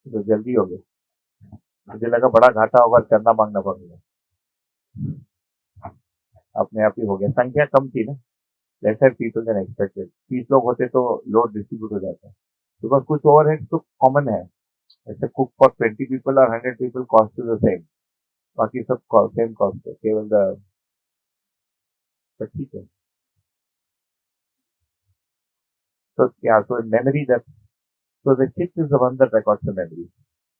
तो जल्दी हो गया। मुझे लगा बड़ा घाटा होगा, चंदा मांगना पड़ेगा। अपने आप ही हो गया, संख्या कम थी ना। लेसर पीपल देन एक्सपेक्टेड, 30 लोग होते तो लोड डिस्ट्रीब्यूट हो जाता। बिकॉज कुछ ओवरहेड्स तो कॉमन है, जैसे कुक फॉर 20 पीपल और 100 people cost is the same, बाकी सब सेम कॉस्ट है, केवल द, ठीक है। So yeah, so in memory that, so the chip is the one that records the memory.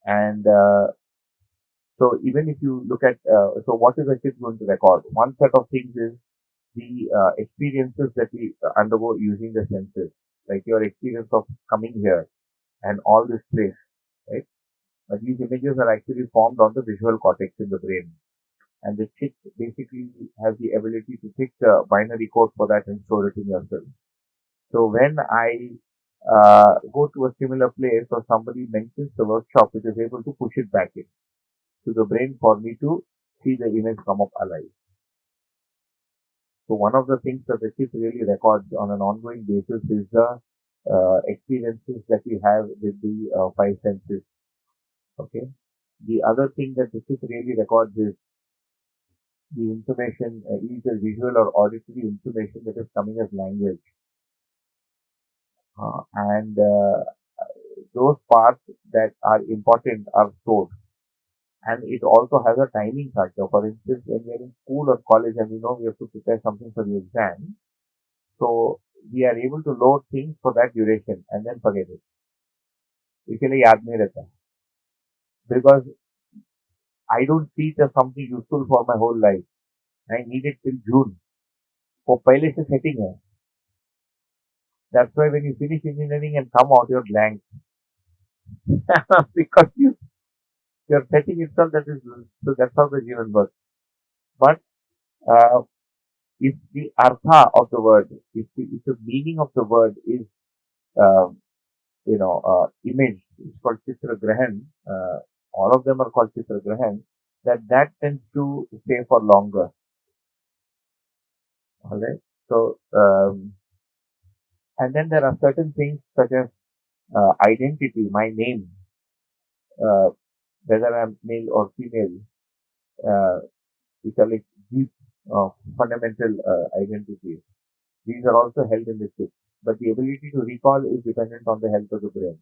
And so even if you look at, so what is the chip going to record? One set of things is the experiences that we undergo using the senses, like your experience of coming here and all this place, right? But these images are actually formed on the visual cortex in the brain. And the chip basically has the ability to pick the binary code for that and store it in yourself. So when I go to a similar place or somebody mentions the workshop, it is able to push it back in to the brain for me to see the image come up alive. So one of the things that the chip really records on an ongoing basis is the experiences that we have with the five senses. Okay. The other thing that the chip really records is the information, either visual or auditory information that is coming as language. And those parts that are important are stored. And it also has a timing factor. For instance, when we are in school or college and we know we have to prepare something for the exam, so we are able to load things for that duration and then forget it. इसलिए याद नहीं रहता, because I don't see it as something useful for my whole life. I need it till June. वो पहले से setting है. That's why when you finish engineering and come out, you're blank. Because your setting itself, that is, so that's how the Jeevan works. But uh, if the artha of the word, if the meaning of the word is, um, image, it's called Chitra Grahan, all of them are called Chitra Grahan, that tends to stay for longer. Alright? So, and then there are certain things such as identity, my name, uh, whether I'm male or female, uh, which are like deep, fundamental identities. These are also held in the chip. But the ability to recall is dependent on the health of the brain.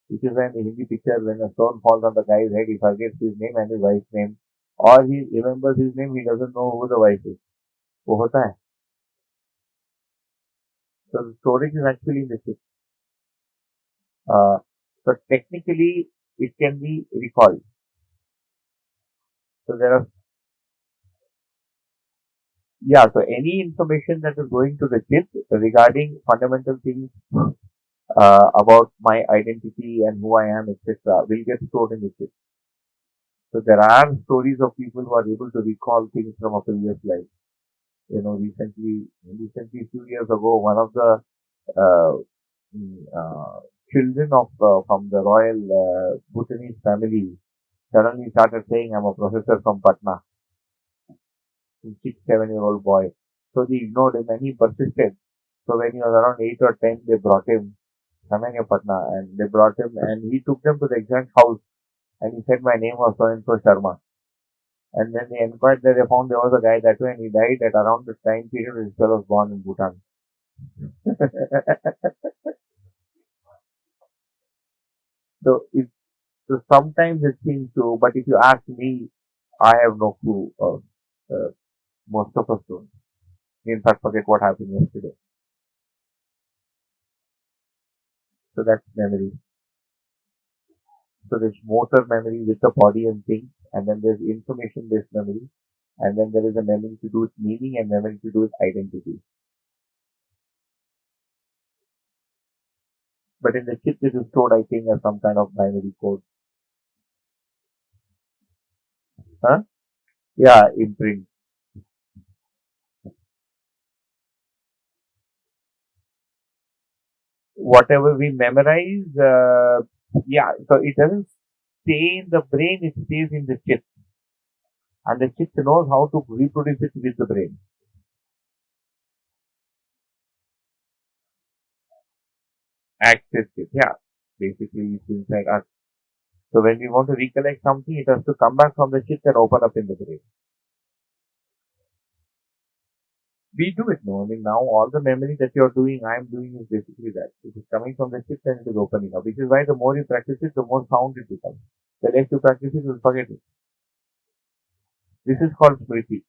Which is why in the Hindi picture, when a stone falls on the guy's head, he forgets his name and his wife's name. Or he remembers his name, he doesn't know who the wife is. वो होता है. So the storage is actually in the chip. Uh, so technically, it can be recalled. So there are, yeah, so any information that is going to the chip regarding fundamental things about my identity and who I am, etc., will get stored in the chip. So there are stories of people who are able to recall things from a previous life. Recently, few years ago, one of the uh, children of from the royal Bhutanese family suddenly started saying, "I'm a professor from Patna." 6, 7 year old boy. So they ignored him and he persisted. So when he was around 8 or 10, they brought him Samanya Patna, and they brought him and he took them to the exact house and he said, "My name was so and so Sharma." And then they inquired that they found there was a guy that way and he died at around the time period when he was born in Bhutan. So, so sometimes it seems to, but if you ask me, I have no clue. Most of us don't. In fact, forget what happened yesterday. So that's memory. So there's motor memory with the body and things, and then there's information-based memory, and then there is a memory to do with meaning and memory to do with identity. But in the chip, this is stored, I think, as some kind of binary code. Huh? Yeah, imprint. Whatever we memorize, yeah, so it doesn't stay in the brain, it stays in the chip. And the chip knows how to reproduce it with the brain. Access chip, yeah. Basically, it's inside us. So when we want to recollect something, it has to come back from the chitt and open up in the brain. We do it now. I mean, now all the memory that you're doing, I'm doing is basically that. It is coming from the chitt and it is opening up, which is why the more you practice it, the more sound it becomes. The less you practice it, you'll forget it. This is called smriti.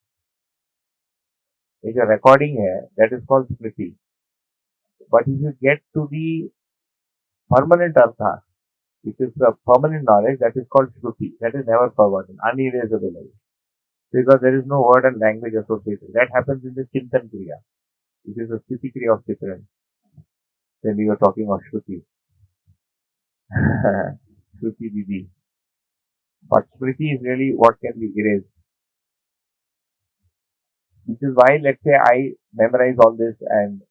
If you're recording here, that is called smriti. But if you get to the permanent artha, which is the permanent knowledge, that is called shruti. That is never forgotten, unerasable. Because there is no word and language associated. That happens in the chintan kriya. This is the sthiti kriya of Chitran. When we were talking of shruti. Shruti Didi. But smriti is really what can be erased. Which is why, let's say, I memorize all this and,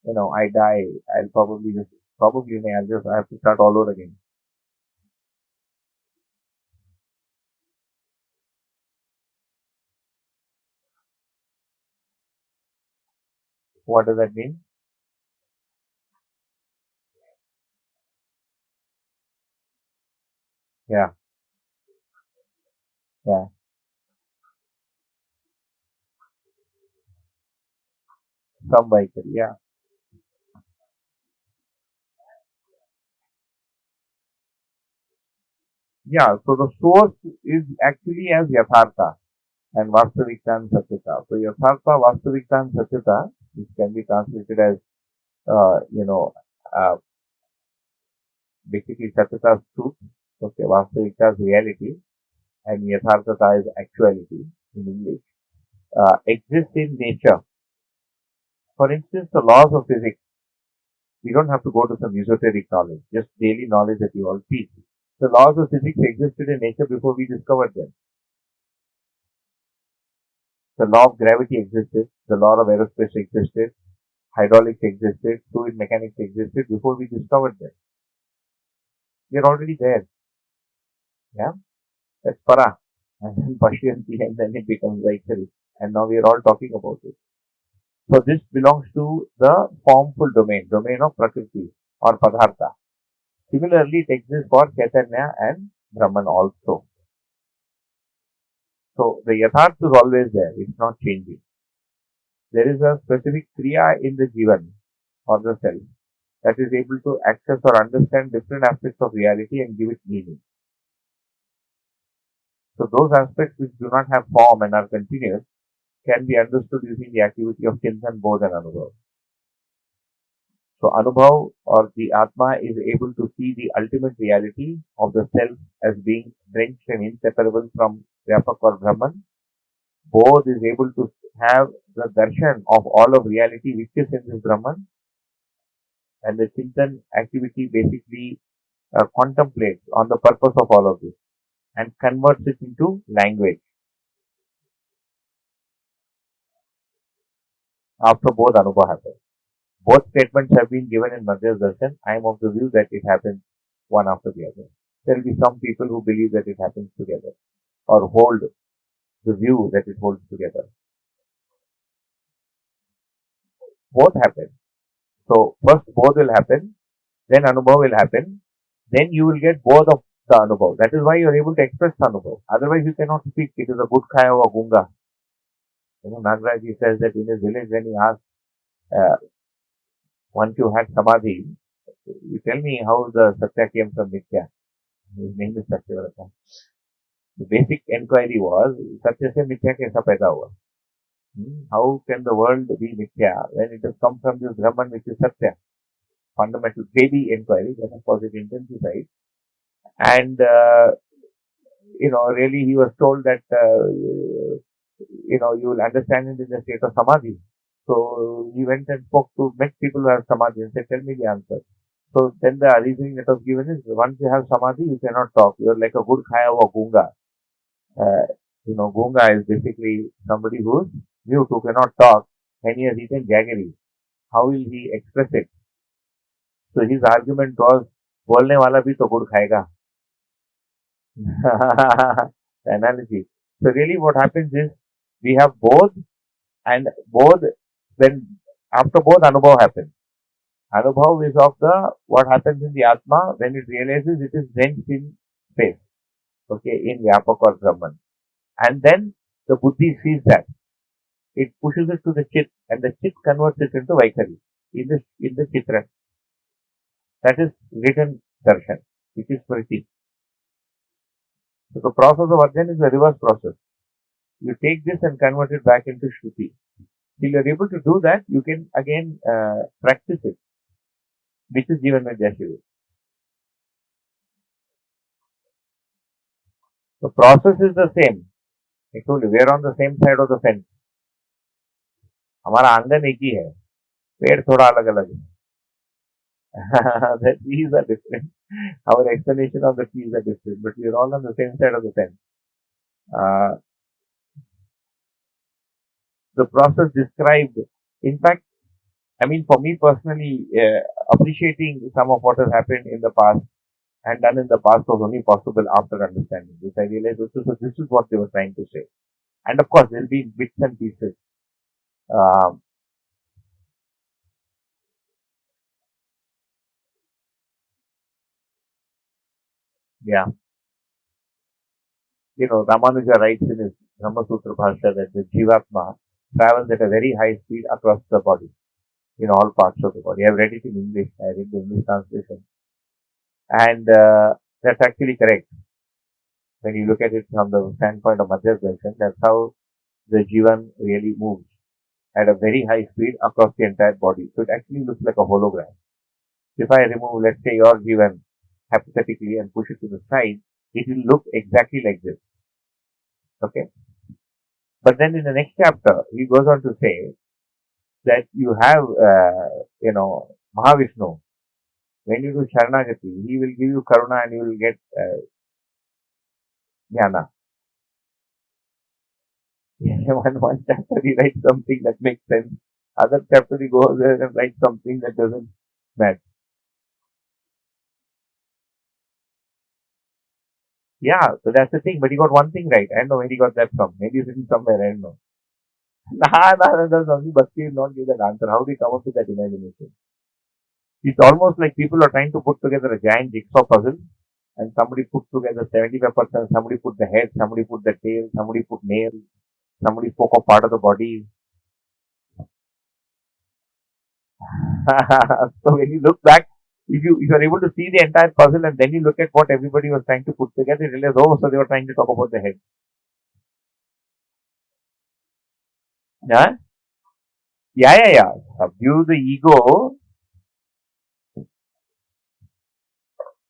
I die. I'll probably I have to start all over again. What does that mean? Yeah, yeah. Some vehicle, yeah. Yeah, so the source is actually as Yathartha and Vastavikta and Satyata. So Yathartha, Vastavikta and Satyata, which can be translated as, uh, you know, uh, basically Satyata is truth, okay, Vastavikta is reality, and Yathartha is actuality in English, exists in nature. For instance, the laws of physics, we don't have to go to some esoteric knowledge, just daily knowledge that you all teach. The laws of physics existed in nature before we discovered them. The law of gravity existed, the law of aerospace existed, hydraulics existed, fluid mechanics existed before we discovered them. They're already there. Yeah, that's para. And then Pashyanti, and then it becomes Vaikari. And now we are all talking about it. So this belongs to the formful domain of Prakriti or Padartha. Similarly, it exists for Chaitanya and Brahman also. So the Yatharth is always there, it's not changing. There is a specific Kriya in the Jivan or the self that is able to access or understand different aspects of reality and give it meaning. So those aspects which do not have form and are continuous can be understood using the activity of Chintan, Bodh and Anubhav. So Anubhav or the Atma is able to see the ultimate reality of the self as being drenched and inseparable from Vyapak or Brahman. Bodh is able to have the darshan of all of reality which is in this Brahman, and the Chintan activity basically contemplates on the purpose of all of this and converts it into language. After both Anubhav happens. Both statements have been given in Madhya's Darshan. I am of the view that it happens one after the other. There will be some people who believe that it happens together or hold the view that it holds together. Both happen. So first both will happen, then Anubhav will happen, then you will get both of the Anubhav. That is why you are able to express Anubhav. Otherwise you cannot speak. It is a good kaya or gunga. Nagaraji says that in his village when he asked, uh, once you had samadhi, you tell me how the Satya came from Nitya. His name is Satyavrata. The basic inquiry was, Satya se Nitya kaisa paida hua? How can the world be Nitya when it has come from this Brahman which is Satya? Fundamental baby inquiry, then of course it intensified. And, really he was told that, you will understand it in the state of Samadhi. So he went and met people who have Samadhi and said, tell me the answer. So then the reasoning that was given is, once you have Samadhi, you cannot talk. You are like a good Khaya or Gunga. Gunga is basically somebody who is mute, who cannot talk, and he has eaten jaggery. How will he express it? So his argument was, बोलने वाला भी तो गुड़ खाएगा. Analogy. So really what happens is, we have both, and both, when after both Anubhav happens. Anubhav is of the, what happens in the Atma when it realizes it is drenched in space, okay, in Vyapak or Brahman. And then the Buddhi sees that. It pushes it to the Chit, and the Chit converts it into Vaikari in the Chitra. That is written darshan, which is Smriti. So the process of Arjan is a reverse process. You take this and convert it back into Shruti. Till you're able to do that, you can again practice it, which is Jivan Vidyashiva. The process is the same. I told you, we're on the same side of the fence. हमारा आंगन एक ही है, पेड़ थोड़ा अलग अलग है. The trees are different. Our explanation of the trees are different, but we're all on the same side of the fence. Uh, the process described, in fact, I mean, for me personally, appreciating some of what has happened in the past and done in the past was only possible after understanding this. I realized this is what they were trying to say. And of course, there'll be bits and pieces. Um, yeah, Ramanuja writes in his Brahma Sutra Bhashya that the Jivatma travels at a very high speed across the body, in all parts of the body. I've read it in English. I read the English translation. And that's actually correct. When you look at it from the standpoint of Madhya Darshan, that's how the Jivan really moves at a very high speed across the entire body. So it actually looks like a hologram. If I remove, let's say, your Jivan hypothetically and push it to the side, it will look exactly like this. Okay? But then in the next chapter, he goes on to say that you have, Mahavishnu. When you do Sharanagati, he will give you Karuna and you will get Jnana. One chapter he writes something that makes sense. Other chapter he goes there and writes something that doesn't match. Yeah, so that's the thing. But he got one thing right. I don't know where he got that from. Maybe it's written somewhere. I don't know. That's only Bhakti will not give that answer. How do you come up with that imagination? It's almost like people are trying to put together a giant jigsaw puzzle and somebody put together 75%, somebody put the head, somebody put the tail, somebody put nails, somebody spoke of part of the body. So when you look back, if you are able to see the entire puzzle and then you look at what everybody was trying to put together, you realize, oh, so they were trying to talk about the head. Yeah, yeah. Subdue the ego.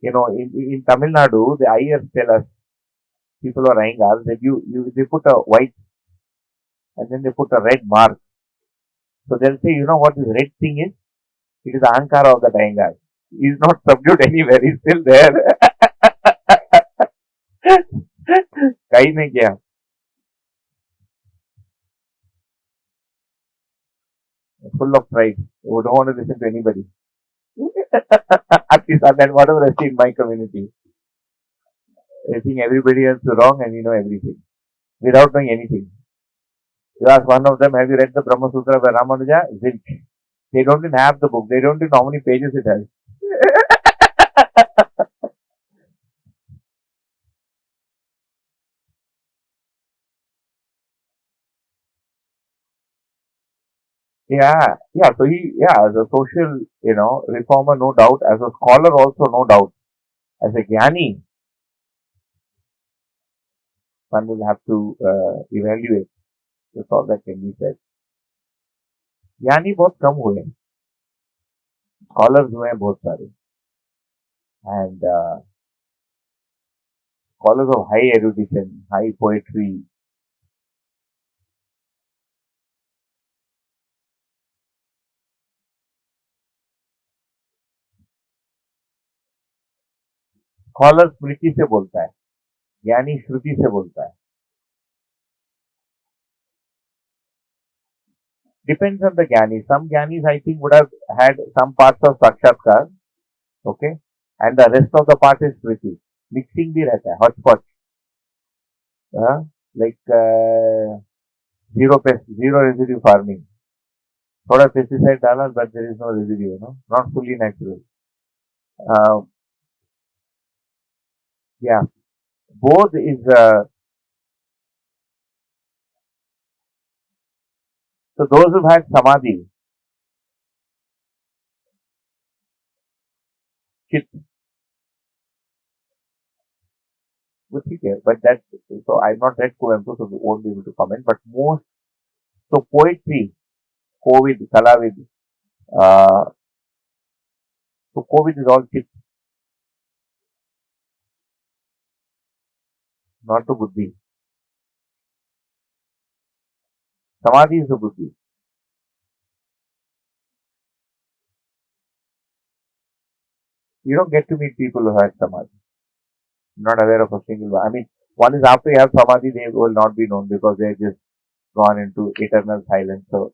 In Tamil Nadu, the Ayers tell us, people are Iyengar, that they put a white and then they put a red mark. So they'll say, you know what this red thing is? It is the Ankara of the Iyengar. He's not subdued anywhere. He's still there. कहीं नहीं गया. Full of pride. Who don't want to listen to anybody. At least that whatever I see in my community. I think everybody else is wrong and you know everything. Without knowing anything. You ask one of them, have you read the Brahma Sutra by Ramanuja? Zilch. They don't even have the book. They don't even know how many pages it has. Yeah. So as a social, reformer, no doubt. As a scholar, also, no doubt. As a Jnani, one will have to evaluate. That's all that can be said. ज्ञानी बहुत कम हुए हैं, scholars हुए हैं बहुत सारे, and scholars of high erudition, high poetry. Scholar स्मृति से बोलता है, ज्ञानी श्रुति से बोलता है. Depends on the jnani. Some jnanis I think would have had some parts of sakshatkar, okay, and the rest of the part is smriti. Mixing भी रहता है, hodgepodge, like zero residue farming. थोड़ा pesticide डाला, but there is no residue, not fully natural. Uh, Yeah, both is so those who've had samadhi, chit, would think, but that so I've not read Coimbatore, so we won't be able to comment. But most so poetry, COVID, Kalavid, uh, so COVID is all chit, not to buddhi. Samadhi is the buddhi. You don't get to meet people who have samadhi. Not aware of a single one. I mean, one is after you have samadhi, they will not be known because they're just gone into eternal silence. So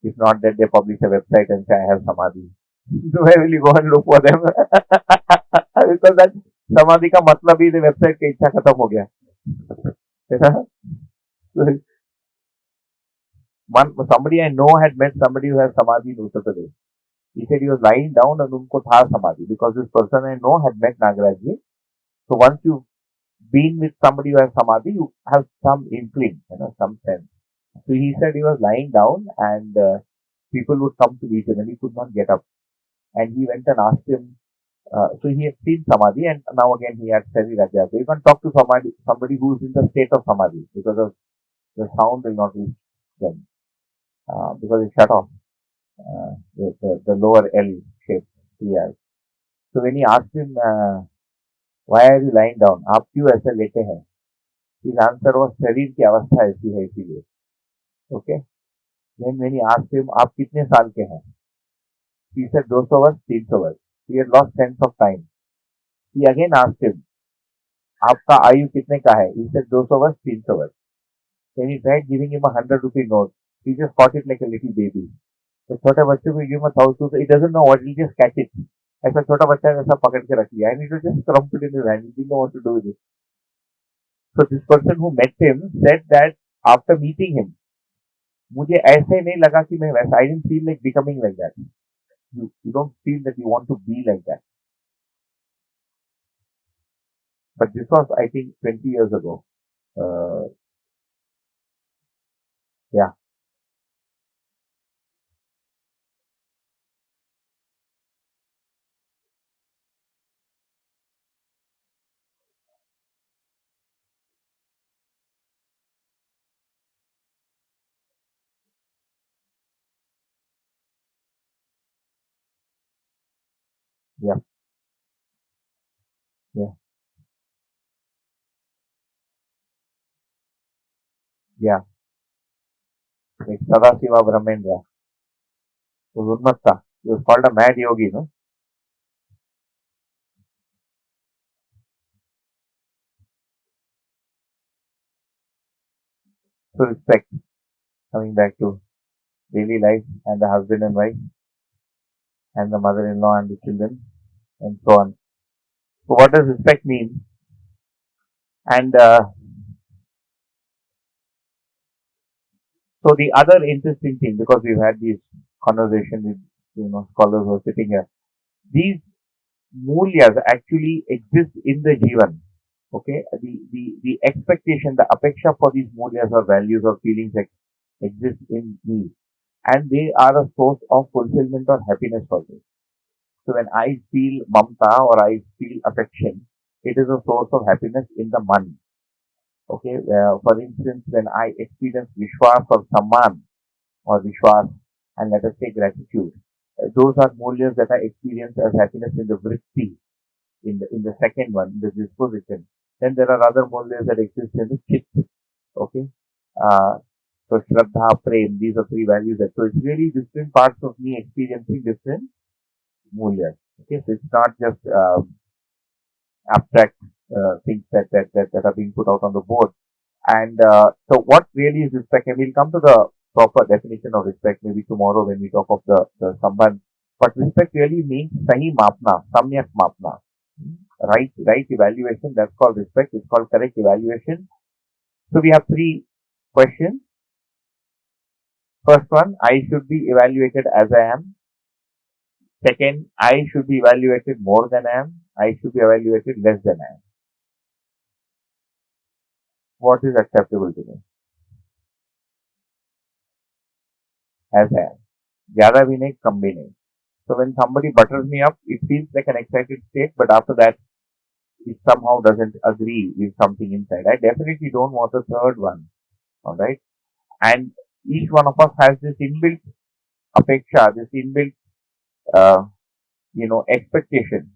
it's not that they publish a website and say, I have samadhi. So where will you go and look for them? Because that samadhi का मतलब ही website की इच्छा खत्म हो गया. Somebody I know had met somebody who has samadhi in Uttar Pradesh. He said he was lying down and unko tha samadhi because this person I know had met Nagaraj ji. So once you've been with somebody who has samadhi, you have some inkling, some sense. So he said he was lying down and people would come to meet him and he could not get up. And he went and asked him, so he had seen samadhi and now again he had Sari Raja. So you can talk to somebody who is in the state of samadhi because of the sound will not reach them because it's shut off, the lower L shape. Yeah. So when he asked him, why are you lying down? आप क्यों ऐसे लेटे हैं? His answer was शरीर की अवस्था ऐसी है इसीलिए. Okay. Then when he asked him, आप कितने साल के हैं? He said 200 वर्ष, 300 वर्ष. He had lost sense of time. He again asked him, आपका आयु कितने का है? He said 200 वर्ष, 300 वर्ष. Then he tried giving him a 100 rupee note. He just caught it like a little baby. तो छोटे बच्चे को give him 1,000, he doesn't know what, he just catch it. ऐसा छोटा बच्चा ऐसा पकड़ के रख लिया and it was just crumpled in his hand. He didn't know what to do with it. So this person who met him said that after meeting him, मुझे ऐसे नहीं लगा कि मैं वैसा. I didn't feel like becoming like that. You don't feel that you want to be like that. But this was, I think, 20 years ago. Uh, yeah, yeah, yeah, yeah. Like Sadasiva Brahmendra was Unmatta. He was called a mad yogi, no? So respect, coming back to daily life and the husband and wife and the mother-in-law and the children and so on. So what does respect mean? And so the other interesting thing, because we've had these conversations with scholars who are sitting here, these mulyas actually exist in the jivan. Okay, the expectation, the apeksha for these mulyas or values or feelings exist in me, and they are a source of fulfillment or happiness for me. So when I feel mamta or I feel affection, it is a source of happiness in the man. Okay, for instance, when I experience vishwas or samman or vishwas, and let us say gratitude, those are mulyas that I experience as happiness in the vritti, in the second one, the disposition. Then there are other mulyas that exist in the chit. Okay, uh, so shraddha, prem, these are three values. So it's really different parts of me experiencing different mulyas. Okay, so it's not just abstract things that are being put out on the board. And so what really is respect? And we'll come to the proper definition of respect maybe tomorrow when we talk of the sambandh. But respect really means sahi mapna, samyak mapna. Right evaluation, that's called respect. It's called correct evaluation. So we have three questions. First one, I should be evaluated as I am. Second, I should be evaluated more than I am. I should be evaluated less than I am. what is acceptable to me as I am. ज़्यादा भी नहीं, कम भी नहीं. So when somebody butters me up, it feels like an excited state, but after that, it somehow doesn't agree with something inside. I definitely don't want a third one. All right. And each one of us has this inbuilt apeksha, this inbuilt, uh, expectation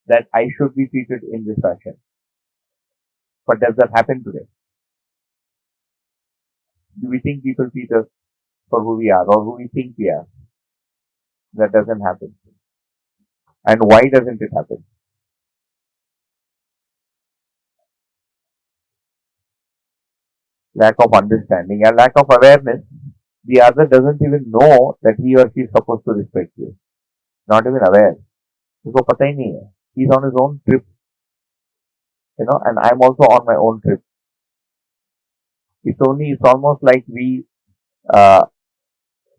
that I should be treated in this fashion. But does that happen today? Do we think people treat us for who we are or who we think we are? That doesn't happen. And why doesn't it happen? Lack of understanding and lack of awareness. The other doesn't even know that he or she is supposed to respect you. Not even aware. उसको पता ही नहीं है. He's on his own trip, and I'm also on my own trip. It's almost like we, uh,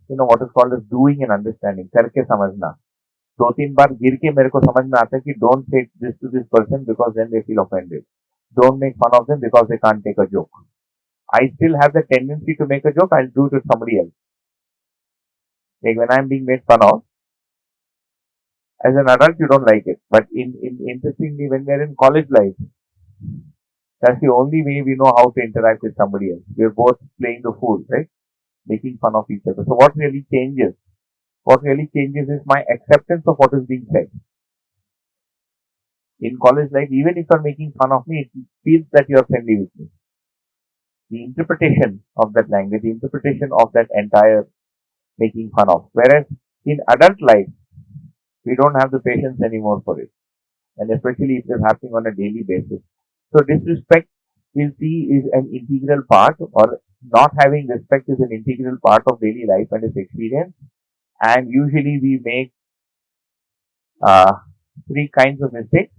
what is called as doing and understanding. करके समझना. दो तीन बार गिर के मेरे को समझ में आता है कि don't say this to this person because then they feel offended. Don't make fun of them because they can't take a joke. I still have the tendency to make a joke. I'll do it with somebody else. Like when I'm being made fun of, as an adult, you don't like it. But interestingly, when we're in college life, that's the only way we know how to interact with somebody else. We're both playing the fool, right? Making fun of each other. So what really changes? What really changes is my acceptance of what is being said. In college life, even if you're making fun of me, it feels that you're friendly with me. The interpretation of that language, the interpretation of that entire making fun of. Whereas in adult life, we don't have the patience anymore for it. And especially if it's happening on a daily basis. So disrespect is an integral part, or not having respect is an integral part of daily life and its experience. And usually we make three kinds of mistakes,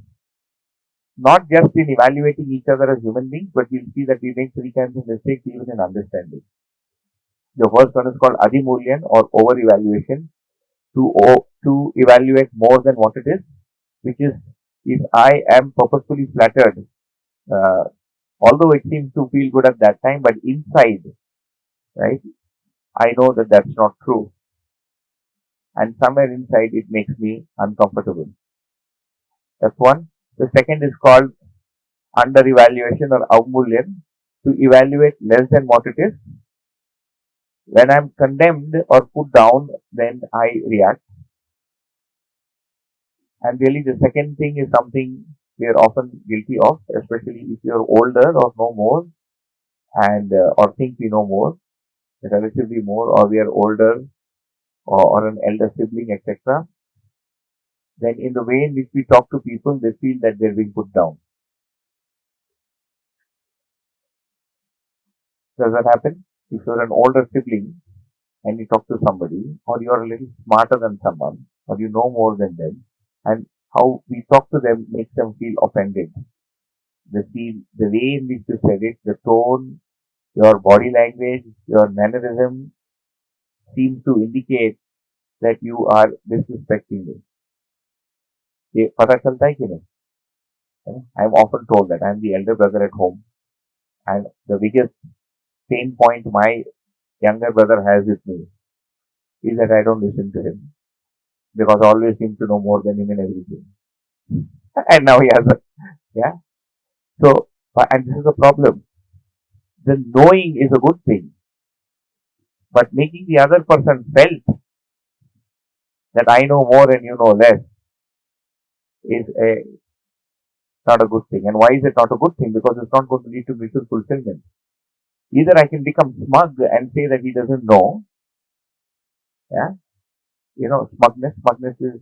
not just in evaluating each other as human beings, but you'll see that we make three kinds of mistakes even in understanding. The first one is called adimulyan or over evaluation, to evaluate more than what it is, which is if I am purposefully flattered, although it seems to feel good at that time, but inside, right, I know that that's not true. And somewhere inside it makes me uncomfortable. That's one. The second is called under evaluation or avmulyan, to evaluate less than what it is. When I'm condemned or put down, then I react. And really the second thing is something we are often guilty of, especially if you're older or know more, and or think we know more, relatively more, or we are older, or an elder sibling, etc. Then in the way in which we talk to people, they feel that they're being put down. Does that happen? If you're an older sibling and you talk to somebody, or you're a little smarter than someone, or you know more than them, and how we talk to them makes them feel offended. The way in which you said it, the tone, your body language, your mannerism seems to indicate that you are disrespecting me. ये पता चलता है कि नहीं? I'm often told that I'm the elder brother at home, and the biggest pain point my younger brother has with me is that I don't listen to him because I always seem to know more than him in everything. And now he has yeah. So, and this is the problem. The knowing is a good thing, but making the other person felt that I know more and you know less is not a good thing. And why is it not a good thing? Because it's not going to lead to mutual fulfillment. Either I can become smug and say that he doesn't know. Yeah. Smugness is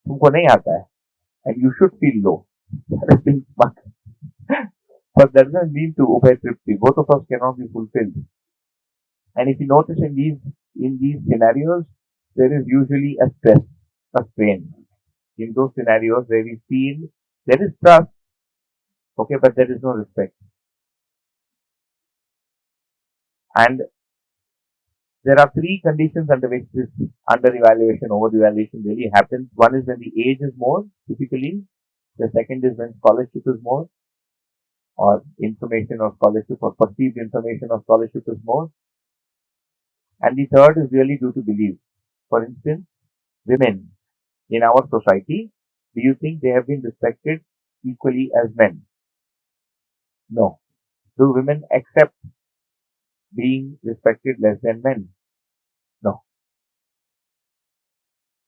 तुमको नहीं आता है, and you should feel low. That is being smug. But that doesn't lead to ubhay tripti. Both of us cannot be fulfilled. And if you notice in these scenarios, there is usually a stress, a strain. In those scenarios where we feel there is trust, okay, but there is no respect. And there are three conditions under which this under evaluation, over evaluation really happens. One is when the age is more, typically. The second is when scholarship is more. or information or scholarship or perceived information or scholarship is more. And the third is really due to belief. For instance, women in our society, do you think they have been respected equally as men? No. Do women accept being respected less than men? No.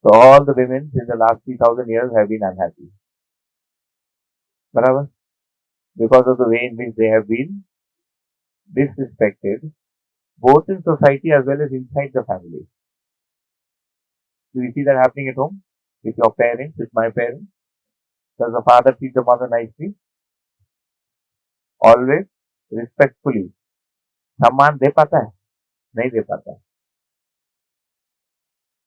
So all the women in the last 3,000 years have been unhappy. Barabar? Because of the way in which they have been disrespected, both in society as well as inside the family. Do you see that happening at home? With your parents, with my parents? Does the father treat the mother nicely? Always respectfully. सम्मान दे पाता है? नहीं दे पाता है.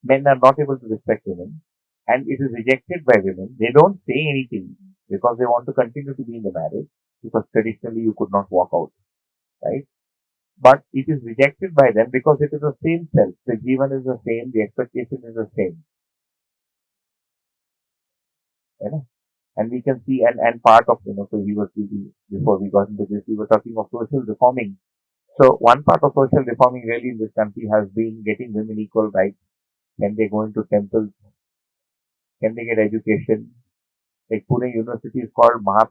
Men are not able to respect women and it is rejected by women. They don't say anything because they want to continue to be in the marriage because traditionally you could not walk out, right? But it is rejected by them because it is the same self. The jivan is the same, the expectation is the same. You know? And we can see, and part of, so he was, before we got into this, we were talking of social reforming. So one part of social reforming really in this country has been getting women equal rights. Can they go into temples? Can they get education? Like Pune University is called what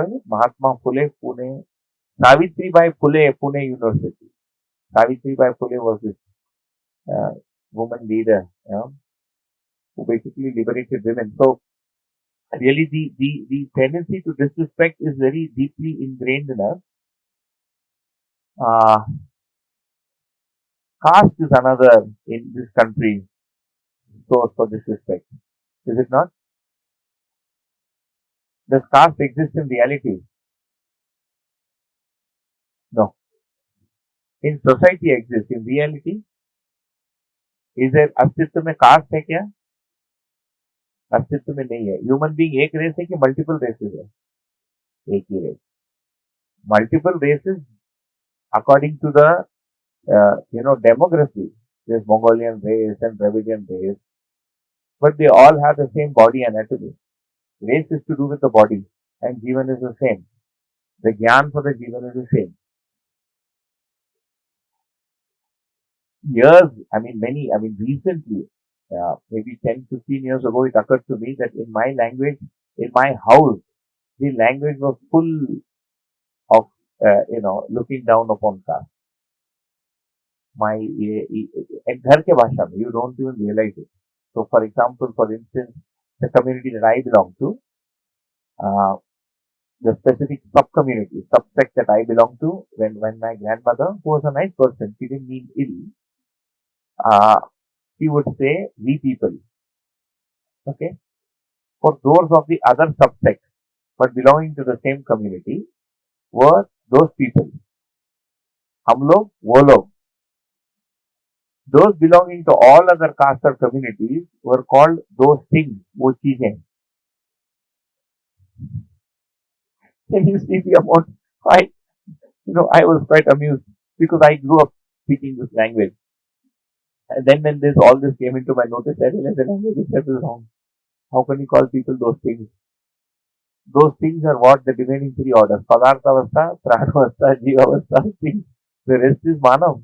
is it? Mahatma Phule Pune, Savitri Bai Phule Pune University. Savitri Bai Phule was this uh, woman leader, who basically liberated women. So really the tendency to disrespect is very deeply ingrained in us. Uh, caste is another in this country source for disrespect. Is it not? Does caste exist in reality? No. In society exists. In reality, is there अस्तित्व में caste है क्या? अस्तित्व में नहीं है. Human being एक race है कि multiple races है? एक ही race. Multiple races according to the demography. There's Mongolian race and Dravidian race, but they all have the same body anatomy. Race is to do with the body, and Jivan is the same. The Gyan for the Jivan is the same. Years, recently, maybe 10, 15 years ago, it occurred to me that in my language, in my house, the language was full of, looking down upon caste. My, घर के भाषा में, you don't even realize it. So, for example, for instance, the community that I belong to, uh, the specific sub-community, subsect that I belong to, when my grandmother, who was a nice person, she didn't mean ill, uh, she would say, we people, okay? For those of the other subsect, but belonging to the same community, were those people. हम लोग, वो लोग. Those belonging to all other castes or communities were called those things, वो चीजें. Can you see the amount? I was quite amused because I grew up speaking this language. And then when all this came into my notice, I realized the language itself is wrong. How can you call people those things? Those things are what the remaining three orders. Padarthavastha, Pranavastha, Jivavastha, things. The rest is Manav.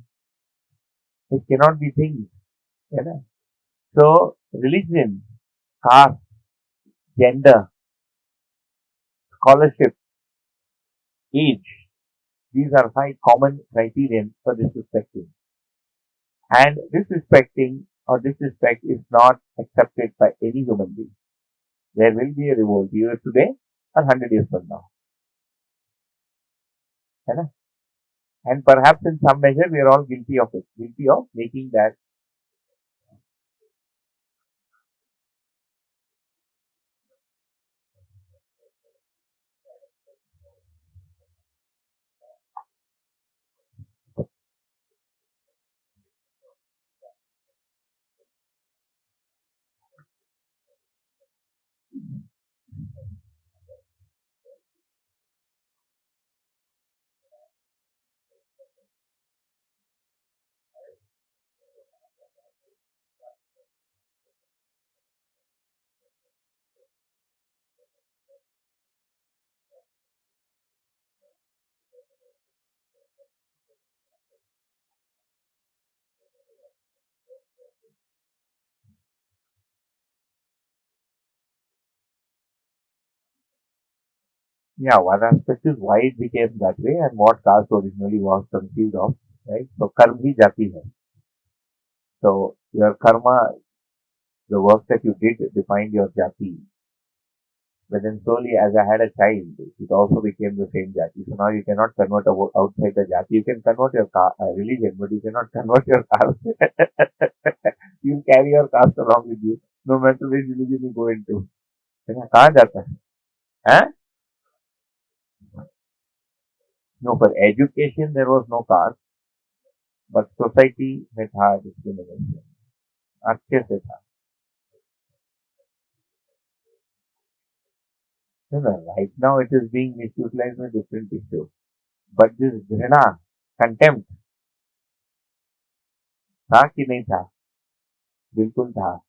It cannot be things. You know? So, religion, caste, gender, scholarship, age, these are 5 common criterion for disrespecting. And disrespecting or disrespect is not accepted by any human being. There will be a revolt either today or 100 years from now. है ना? And perhaps in some measure we are all guilty of it, guilty of making that. Yeah, one aspect is why it became that way and what caste originally was conceived of, right? So karma hi jati hai. So your karma, the work that you did defined your jati. But then slowly as I had a child, it also became the same jati. So now you cannot convert outside the jati. You can convert your religion, but you cannot convert your caste. You carry your caste along with you, no matter which religion you go into. कहाँ जाता है? Huh? No, for education there was no caste, but society में था discrimination. अच्छे से था. No, no, right now it is being misutilized in a different issue. But this घृणा, contempt, था कि नहीं था? बिल्कुल था.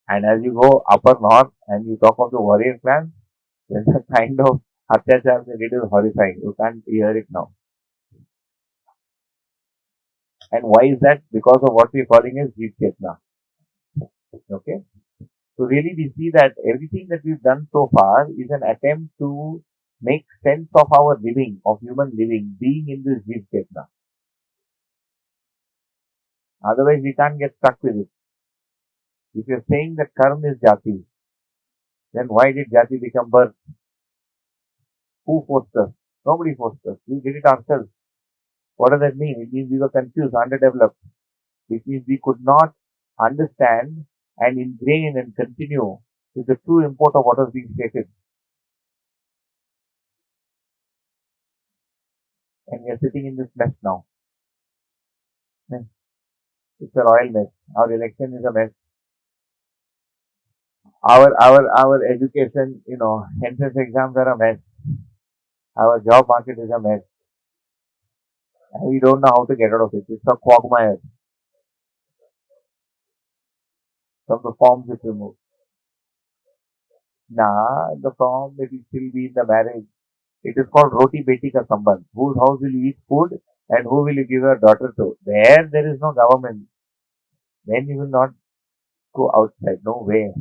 And as you go upper north and you talk of the warrior clan, then the kind of atyachar they did is horrifying. You can't hear it now. And why is that? Because of what we're calling as Jeev Chetna. Okay? So really we see that everything that we've done so far is an attempt to make sense of our living, of human living, being in this Jeev Chetna. Otherwise we can't get stuck with it. If you're saying that karma is jati, then why did jati become birth? Who forced us? Nobody forced us. We did it ourselves. What does that mean? It means we were confused, underdeveloped. Which means we could not understand and ingrain and continue with the true import of what was being stated. And we are sitting in this mess now. It's a royal mess. Our election is a mess. Our education, entrance exams are a mess. Our job market is a mess. And we don't know how to get out of it. It's a quagmire from the forms it removes. Nah, the form it will still be in the marriage. It is called roti beti ka sambandh. Whose house will you eat food and who will you give your daughter to? There is no government. Then you will not go outside. No way.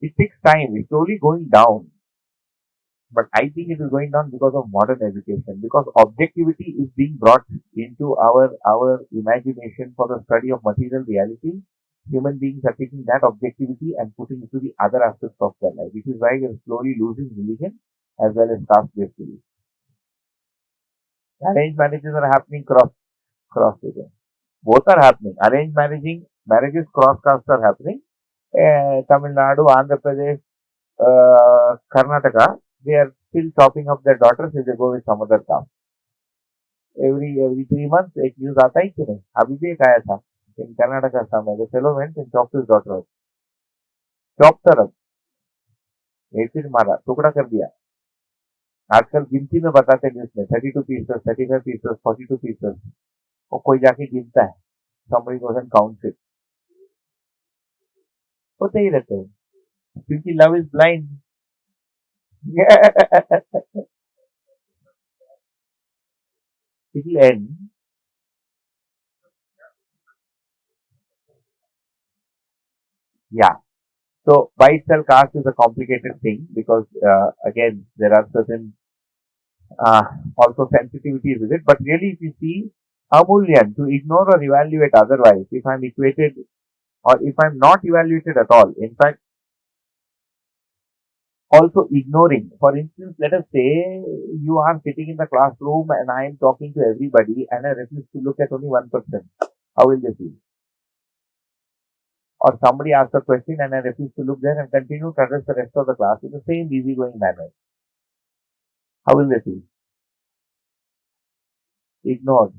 It takes time. It's slowly going down. But I think it is going down because of modern education. Because objectivity is being brought into our imagination for the study of material reality. Human beings are taking that objectivity and putting it to the other aspects of their life, which is why we are slowly losing religion as well as caste-based belief. Arranged marriages are happening cross region. Both are happening. Arranged marriages cross caste are happening. Tamil Nadu, Andhra Pradesh, Karnataka, they are still chopping up their daughters if they go with some other caste. Every 3 months एक news आता ही क्यों नहीं? अभी भी एक आया था in Karnataka somewhere. The fellow went and chopped his daughter up. Chopped her up. एक फिर मारा, टुकड़ा कर दिया. आजकल गिनती में बताते हैं न्यूज में 32 pieces, 35 pieces, 42 pieces. और कोई जाके गिनता है. Somebody goes and counts it. होते ही रहते हैं. क्योंकि love is blind. It will end. Yeah. So by itself, caste is a complicated thing because again there are certain uh, also sensitivities with it. But really, if you see amulyan, to ignore or evaluate otherwise, if I'm equated or if I'm not evaluated at all, in fact, also ignoring. For instance, let us say you are sitting in the classroom and I am talking to everybody and I refuse to look at only one person. How will they feel? Or somebody asks a question and I refuse to look there and continue to address the rest of the class in the same easygoing manner. How will they feel? Ignored.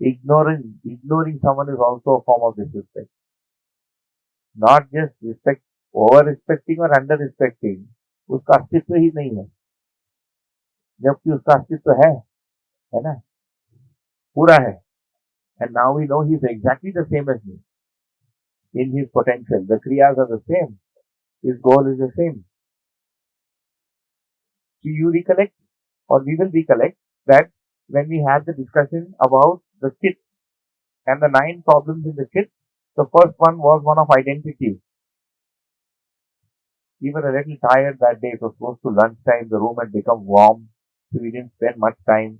Ignoring someone is also a form of disrespect. Not just respect, over respecting or under respecting. उसका अस्तित्व ही नहीं है जबकि उसका अस्तित्व है ना पूरा है and now we know he is exactly the same as me in his potential. The kriyas are the same. His goal is the same. So you recollect, or we will recollect, that when we had the discussion about the kit and the 9 problems in the kit, the first one was one of identity. We were a little tired that day. It was close to lunchtime. The room had become warm, so we didn't spend much time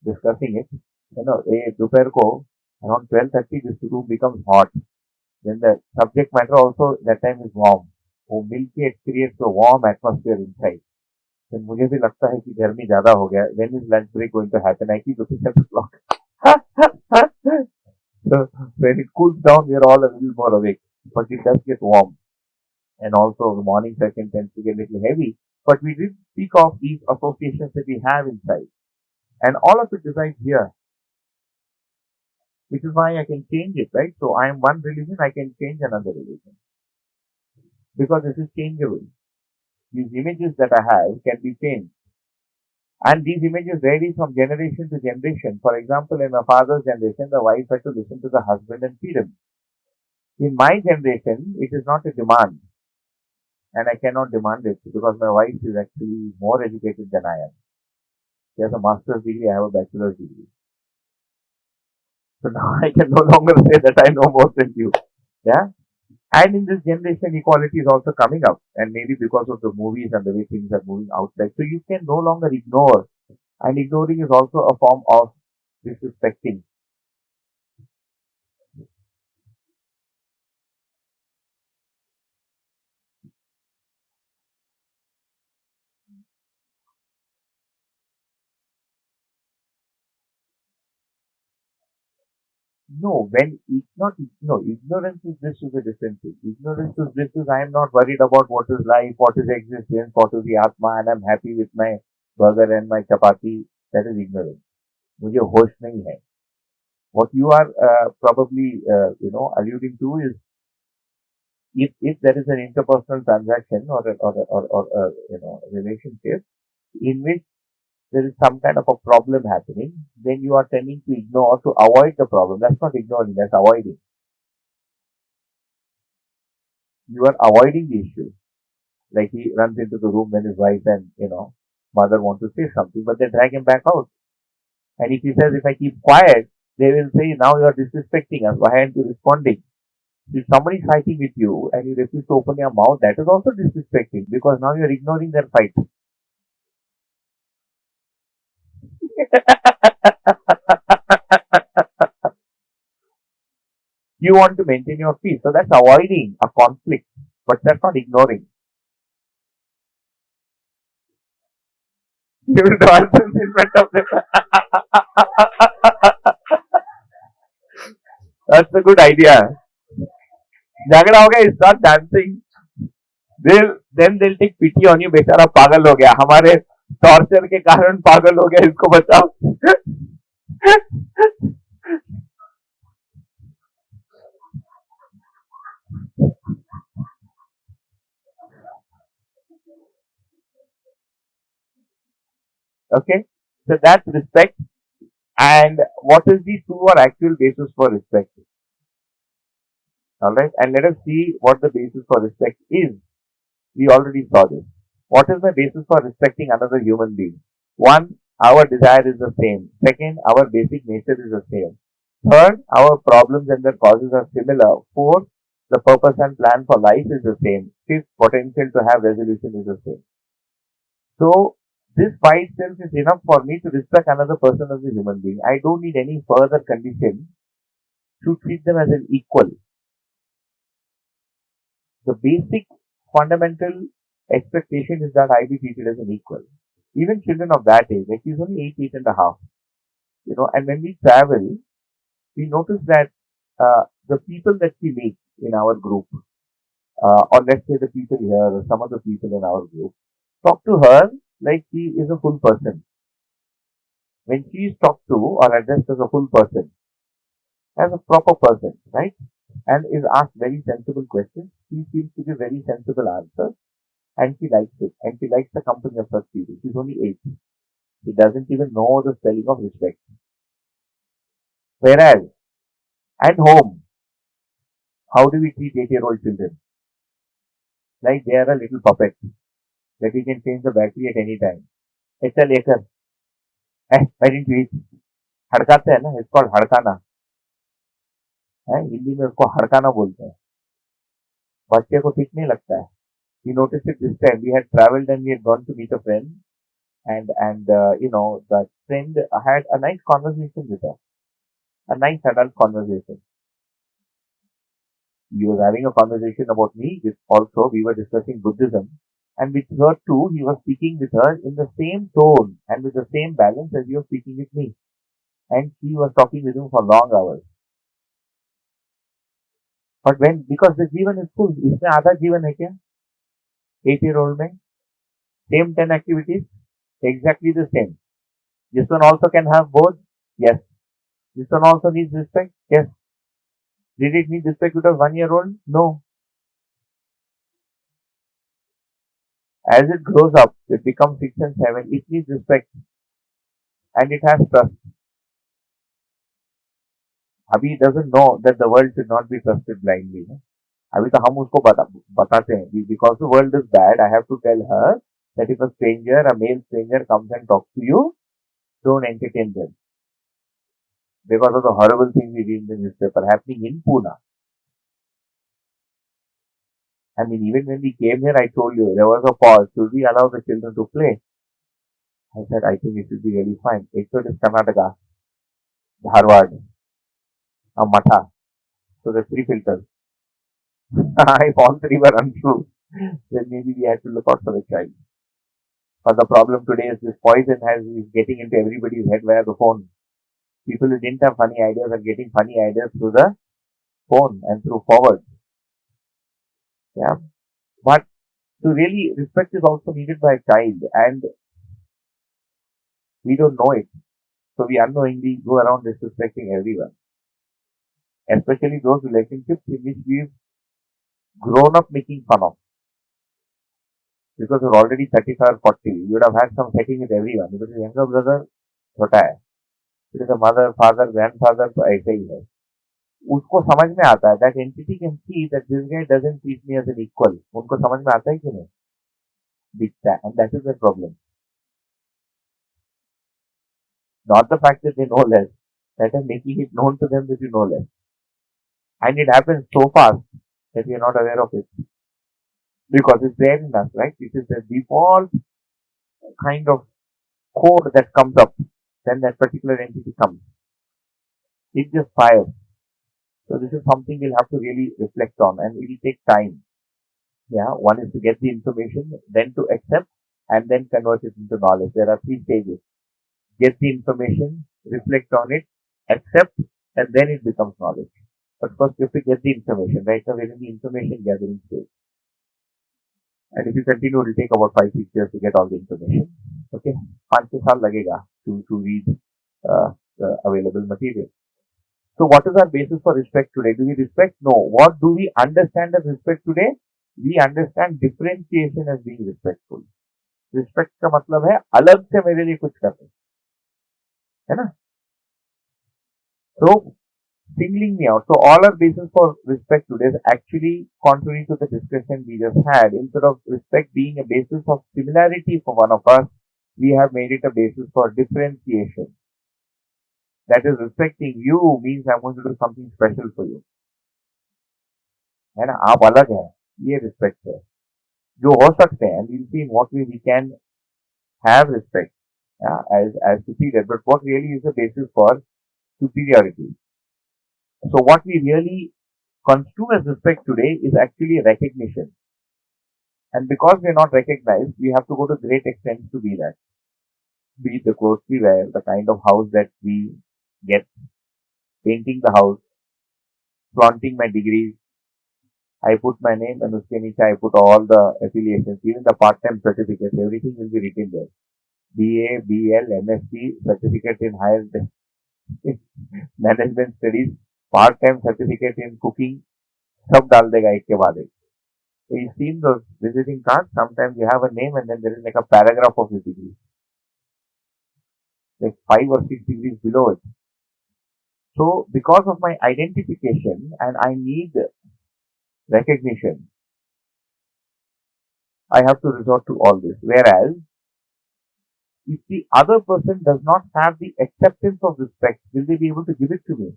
discussing it. दोपहर को around 12:30, this room becomes hot. Then the subject matter also that time is warm. वो मिलके it creates a warm atmosphere inside. Then मुझे भी लगता है कि गर्मी ज्यादा हो गया. When is lunch break going to happen? I keep looking at the clock. So when it cools down, we are all a little more awake. But it does get warm. And also the morning session tends to get a little heavy. But we did speak of these associations that we have inside. And all of it resides here, which is why I can change it, right? So I am one religion, I can change another religion. Because this is changeable. These images that I have can be changed. And these images vary from generation to generation. For example, in my father's generation, the wife had to listen to the husband and feed him. In my generation, it is not a demand. And I cannot demand it because my wife is actually more educated than I am. She has a master's degree, I have a bachelor's degree. So now I can no longer say that I know more than you. Yeah. And in this generation, equality is also coming up. And maybe because of the movies and the way things are moving outside. So you can no longer ignore. And ignoring is also a form of disrespecting. No, when it's not, no, ignorance is this is a different thing. Ignorance is this is I am not worried about what is life, what is existence, what is the Atma, and I'm happy with my burger and my chapati. That is ignorance. मुझे होश नहीं है. What you are probably alluding to is if there is an interpersonal transaction or relationship in which there is some kind of a problem happening, then you are tending to ignore to avoid the problem. That's not ignoring, that's avoiding. You are avoiding the issue. Like he runs into the room when his wife and mother want to say something, but they drag him back out. And if he says, if I keep quiet, they will say, now you are disrespecting us. Why aren't you responding? If somebody is fighting with you and you refuse to open your mouth, that is also disrespecting because now you are ignoring their fight. You want to maintain your peace. So that's avoiding a conflict, but that's not ignoring. You will dance in front of them. That's a good idea. झगड़ा हो गया, start dancing. Then they'll take pity on you. बेचारा पागल हो गया, हमारे torture के कारण पागल हो गया, इसको बचाओ. Okay, so that's respect. And what is the true or actual basis for respect? All right, and let us see what the basis for respect is. We already saw this. What is the basis for respecting another human being? One, our desire is the same. Second, our basic nature is the same. Third, our problems and their causes are similar. Fourth, the purpose and plan for life is the same. Fifth, potential to have resolution is the same. So, this by itself is enough for me to respect another person as a human being. I don't need any further condition to treat them as an equal. The basic fundamental expectation is that I be treated as an equal. Even children of that age, like he's only 8 and a half, and when we travel, we notice that the people that we meet in our group, or let's say the people here, or some of the people in our group, talk to her like she is a full person. When she is talked to or addressed as a full person, as a proper person, right? And is asked very sensible questions, she seems to give very sensible answers, and she likes it, and she likes the company of such people. She's only 8. She doesn't even know the spelling of respect. Whereas, at home, how do we treat 8-year-old children? Like they are a little puppet that we can change the battery at any time. ऐसा लेकर why didn't you eat? हड़काते हैं ना, it's called हड़काना है, हिंदी में उसको हड़काना बोलते हैं. बच्चे को ठीक नहीं लगता है. We noticed it this time. We had traveled and we had gone to meet a friend, and that friend had a nice conversation with her, a nice adult conversation. He was having a conversation about me. With also we were discussing Buddhism, and with her too, he was speaking with her in the same tone and with the same balance as he was speaking with me. And she was talking with him for long hours. But when because the जीवन is full, इसमें आधा जीवन है क्या? 8-year old में same 10 activities, exactly the same. This one also can have both. Yes. This one also needs respect. Yes. Did it need respect with a 1-year old? No. As it grows up, it becomes 6 and 7. It needs respect and it has trust. Abhi doesn't know that the world should not be trusted blindly. No? अभी तो हम उसको बताते हैं because the world is bad. I have to tell her that if a stranger, a male stranger comes and talks to you, don't entertain them because of the horrible things we read in the newspaper happening in Pune. I mean, even when we came here, I told you there was a pause. Should we allow the children to play? I said, I think it should be really fine. It is Karnataka, Dharwad, a Matha. So the three filters. If all three were untrue, then maybe we had to look out for the child. But the problem today is this poison is getting into everybody's head via the phone. People who didn't have funny ideas are getting funny ideas through the phone and through forward. Yeah. But to really respect is also needed by a child and we don't know it. So we unknowingly go around disrespecting everyone. Especially those relationships in which we've grown up making fun of. Because you're already 35 or 40, you would have had some setting with everyone. Because your younger brother, छोटा है. Because the mother, father, grandfather, तो ऐसे ही है. उसको समझ में आता है. That entity can see that this guy doesn't treat me as an equal. उनको समझ में आता है कि नहीं? दिखता है. And that is the problem. Not the fact that they know less. That is making it known to them that you know less. And it happens so fast that we are not aware of it. Because it's there in us, right? It is the default kind of code that comes up when that particular entity comes. It just fires. So this is something we'll have to really reflect on and it will take time. Yeah, one is to get the information, then to accept and then convert it into knowledge. There are 3 stages. Get the information, reflect on it, accept, and then it becomes knowledge. But first you have to get the information. Right now we're in the information gathering stage. And if you continue, it will take about 5-6 years to get all the information. Okay, 5-6 साल लगेगा to read the available material. So what is our basis for respect today? Do we respect? No. What do we understand as respect today? We understand differentiation as being respectful. Respect का मतलब है अलग से मेरे लिए कुछ करना, है ना? So singling me out. So all our basis for respect today is actually contrary to the discussion we just had. Instead of respect being a basis of similarity for one of us, we have made it a basis for differentiation. That is, respecting you means I'm going to do something special for you. है ना? आप अलग हैं, ये respect है. जो हो सकते हैं, and we'll see in what way we can have respect as superior. But what really is the basis for superiority? So what we really construe as respect today is actually recognition. And because we are not recognized, we have to go to great extents to be that. Be it the clothes we wear, the kind of house that we get, painting the house, flaunting my degrees. I put my name and uske niche I put all the affiliations, even the part-time certificates, everything will be written there. BA, BL, MSc, certificate in higher management studies, part-time certificate in cooking, सब डाल देगा एक के बाद एक. So you've seen those visiting cards, sometimes you have a name and then there is like a paragraph of your degree. Like 5 or 6 degrees below it. So because of my identification and I need recognition, I have to resort to all this. Whereas If the other person does not have the acceptance of respect, will they be able to give it to me?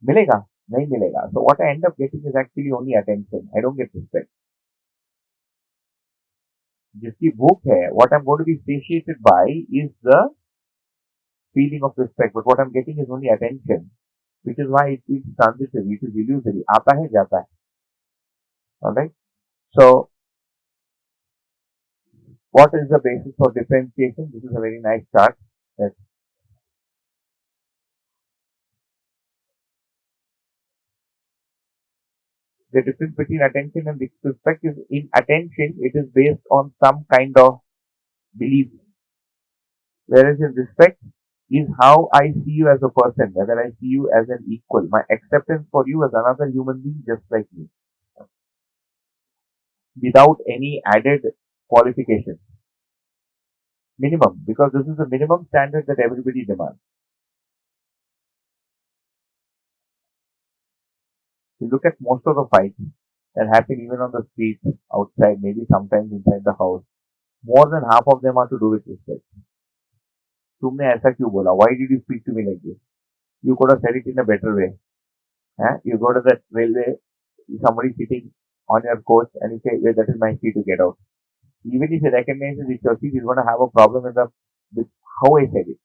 मिलेगा? नहीं मिलेगा. So what I end up getting is actually only attention. I don't get respect. जिसकी भूख है, what I'm going to be satiated by is the feeling of respect. But what I'm getting is only attention, which is why it is transitory, it is illusory. आता है जाता है. Alright? So what is the basis for differentiation? This is a very nice chart. That the difference between attention and respect is in attention, it is based on some kind of belief. Whereas in respect is how I see you as a person, whether I see you as an equal, my acceptance for you as another human being just like me, without any added qualification. Minimum, because this is the minimum standard that everybody demands. You look at most of the fights that happen even on the street, outside, maybe sometimes inside the house. More than half of them are to do with respect. तुमने ऐसा क्यों बोला? Why did you speak to me like this? You could have said it in a better way. You go to the railway, somebody sitting on your coach and you say, well, that is my seat to get out. Even if he recognizes it's your seat, he's going to have a problem with how I said it.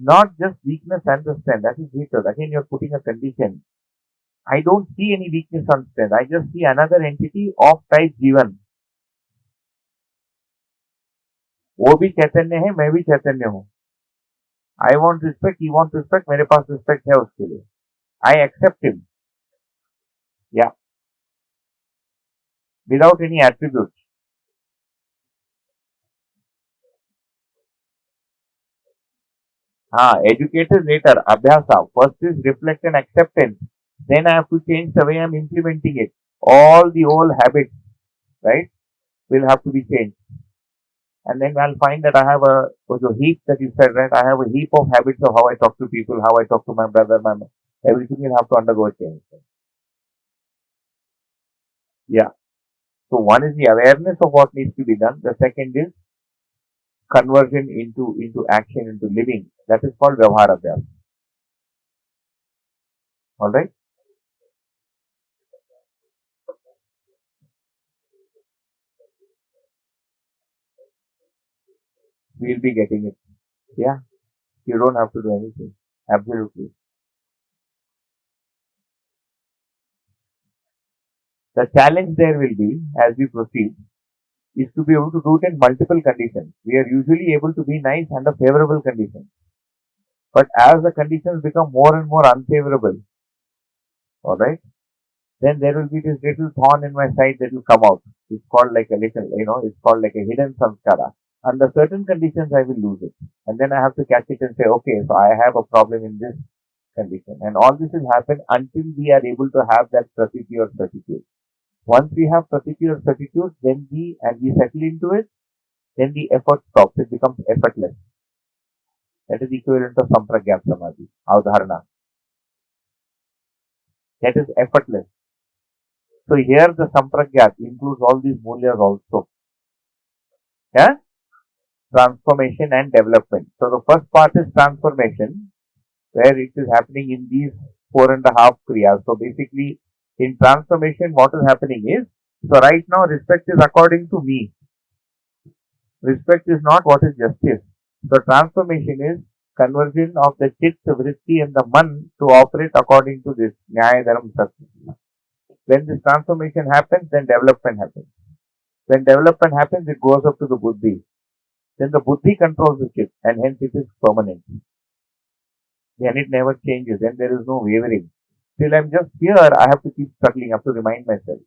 Not just weakness and the strength. That is hatred. Again, you're putting a condition. I don't see any weakness or strength. I just see another entity of type G1. वो भी चैतन्य है, मैं भी चैतन्य हूँ. I want respect, he wants respect, मेरे पास respect है उसके लिए. I accept him. Yeah. Without any attributes. Educated later, abhyasa. First is reflect and acceptance. Then I have to change the way I'm implementing it. All the old habits, right, will have to be changed. And then I'll find that I have a heap that you said, right? I have a heap of habits of how I talk to people, how I talk to my brother, everything will have to undergo a change. Yeah. So one is the awareness of what needs to be done. The second is conversion into action, into living. That is called Vyavhara Abhyas. Alright? We'll be getting it. Yeah. You don't have to do anything. Absolutely. The challenge there will be, as we proceed, is to be able to do it in multiple conditions. We are usually able to be nice under favorable conditions. But as the conditions become more and more unfavorable, alright, then there will be this little thorn in my side that will come out. It's called like a little, it's called like a hidden samskara. Under certain conditions, I will lose it. And then I have to catch it and say, okay, so I have a problem in this condition. And all this will happen until we are able to have that pratiti or certitude. Once we have pratiti or certitude, then we settle into it, then the effort stops. It becomes effortless. That is equivalent of sampragyat samadhi, avdharana. That is effortless. So here the sampragyat includes all these mulyas also. Yeah? Transformation and development. So the first part is transformation, where it is happening in these 4.5 kriyas. So basically, in transformation, what is happening is, so right now respect is according to me. Respect is not what is justice. So transformation is conversion of the chit, vritti and the man to operate according to this nyaya, dharam, satya. When this transformation happens, then development happens. When development happens, it goes up to the buddhi. Then the buddhi controls the chit and hence it is permanent. Then it never changes. Then there is no wavering. Till I'm just here, I have to keep struggling. I have to remind myself.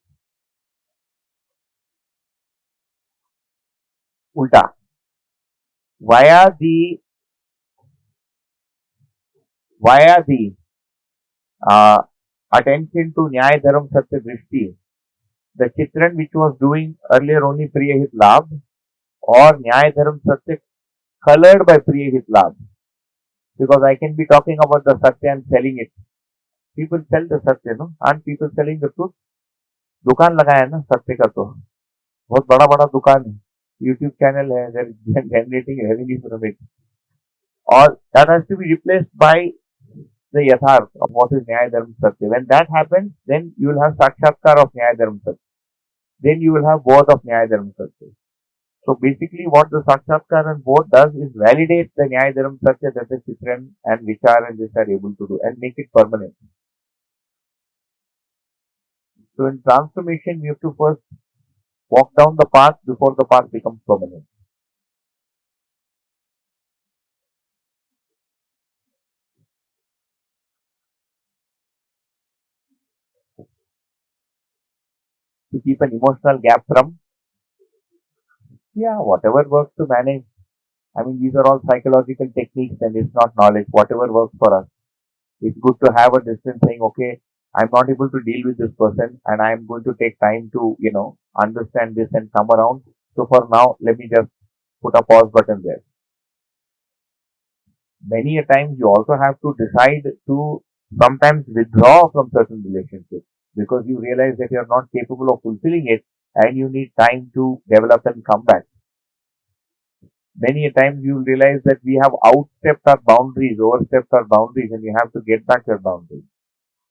Ulta. Via the attention to Nyaya Dharam Satya Drishti, the Chitran which was doing earlier only Priya Hit Labh or Nyaya Dharam Satya colored by Priya Hit Labh, Because I can be talking about the Satya and selling it. People sell the Satya, no? Aren't people selling the truth? दुकान लगाया है ना सत्य का तो बहुत बड़ा बड़ा दुकान है यूट्यूब चैनल है जनरेटिंग रेवेन्यू फ्रॉम इट और that has to be replaced by the yatharth of what is Nyaya Dharma Satya. When that happens, then you will have Sakshatkar of Nyaya Dharma Satya. Then you will have both of Nyaya Dharma Satya. So basically what the Sakshatkar and both does is validate the Nyaya Dharma Satya that the Chitran and Vichar and this are able to do and make it permanent. So in transformation, we have to first walk down the path before the path becomes permanent. To keep an emotional gap from, yeah, whatever works to manage. I mean, these are all psychological techniques and it's not knowledge. Whatever works for us. It's good to have a distance saying, okay, I'm not able to deal with this person and I'm going to take time to, understand this and come around. So for now, let me just put a pause button there. Many a times you also have to decide to sometimes withdraw from certain relationships because you realize that you're not capable of fulfilling it and you need time to develop and come back. Many a times you realize that we have outstepped our boundaries, overstepped our boundaries, and you have to get back your boundaries.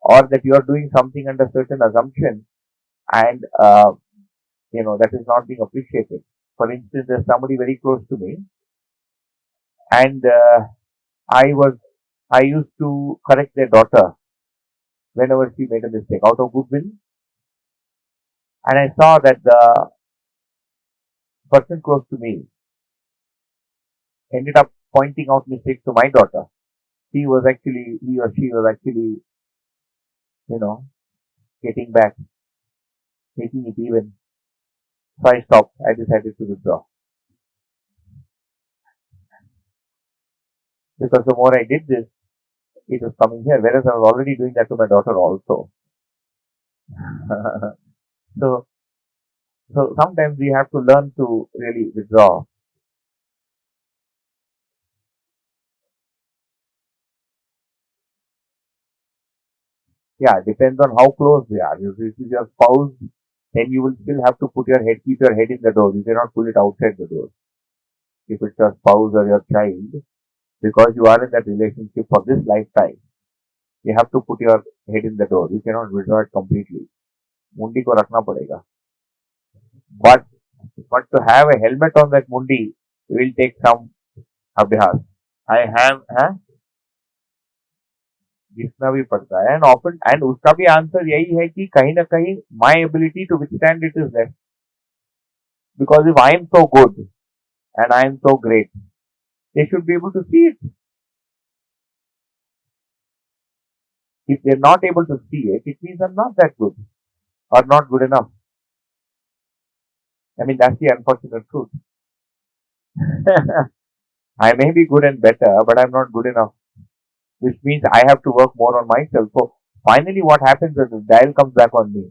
Or that you are doing something under certain assumption and, that is not being appreciated. For instance, there's somebody very close to me and I used to correct their daughter whenever she made a mistake out of goodwill. And I saw that the person close to me ended up pointing out mistakes to my daughter. He or she was actually, getting back, making it even. So I stopped. I decided to withdraw. Because the more I did this, it was coming here, whereas I was already doing that to my daughter also. so, so sometimes we have to learn to really withdraw. Yeah, depends on how close we are. If this is your spouse, then you will still have to keep your head in the door. You cannot pull it outside the door. If it's your spouse or your child, because you are in that relationship for this lifetime, you have to put your head in the door. You cannot withdraw it completely. Mundi ko rakna padega. But to have a helmet on that mundi will take some abhyas. I have, घिसना भी पड़ता है and often and उसका भी answer यही है कि कहीं ना कहीं my ability to withstand it is less because if I am so good and I am so great they should be able to see it if they're not able to see it, it means I'm not that good or not good enough. I mean, that's the unfortunate truth. I may be good and better, but I'm not good enough, which means I have to work more on myself. So finally, what happens is the dial comes back on me.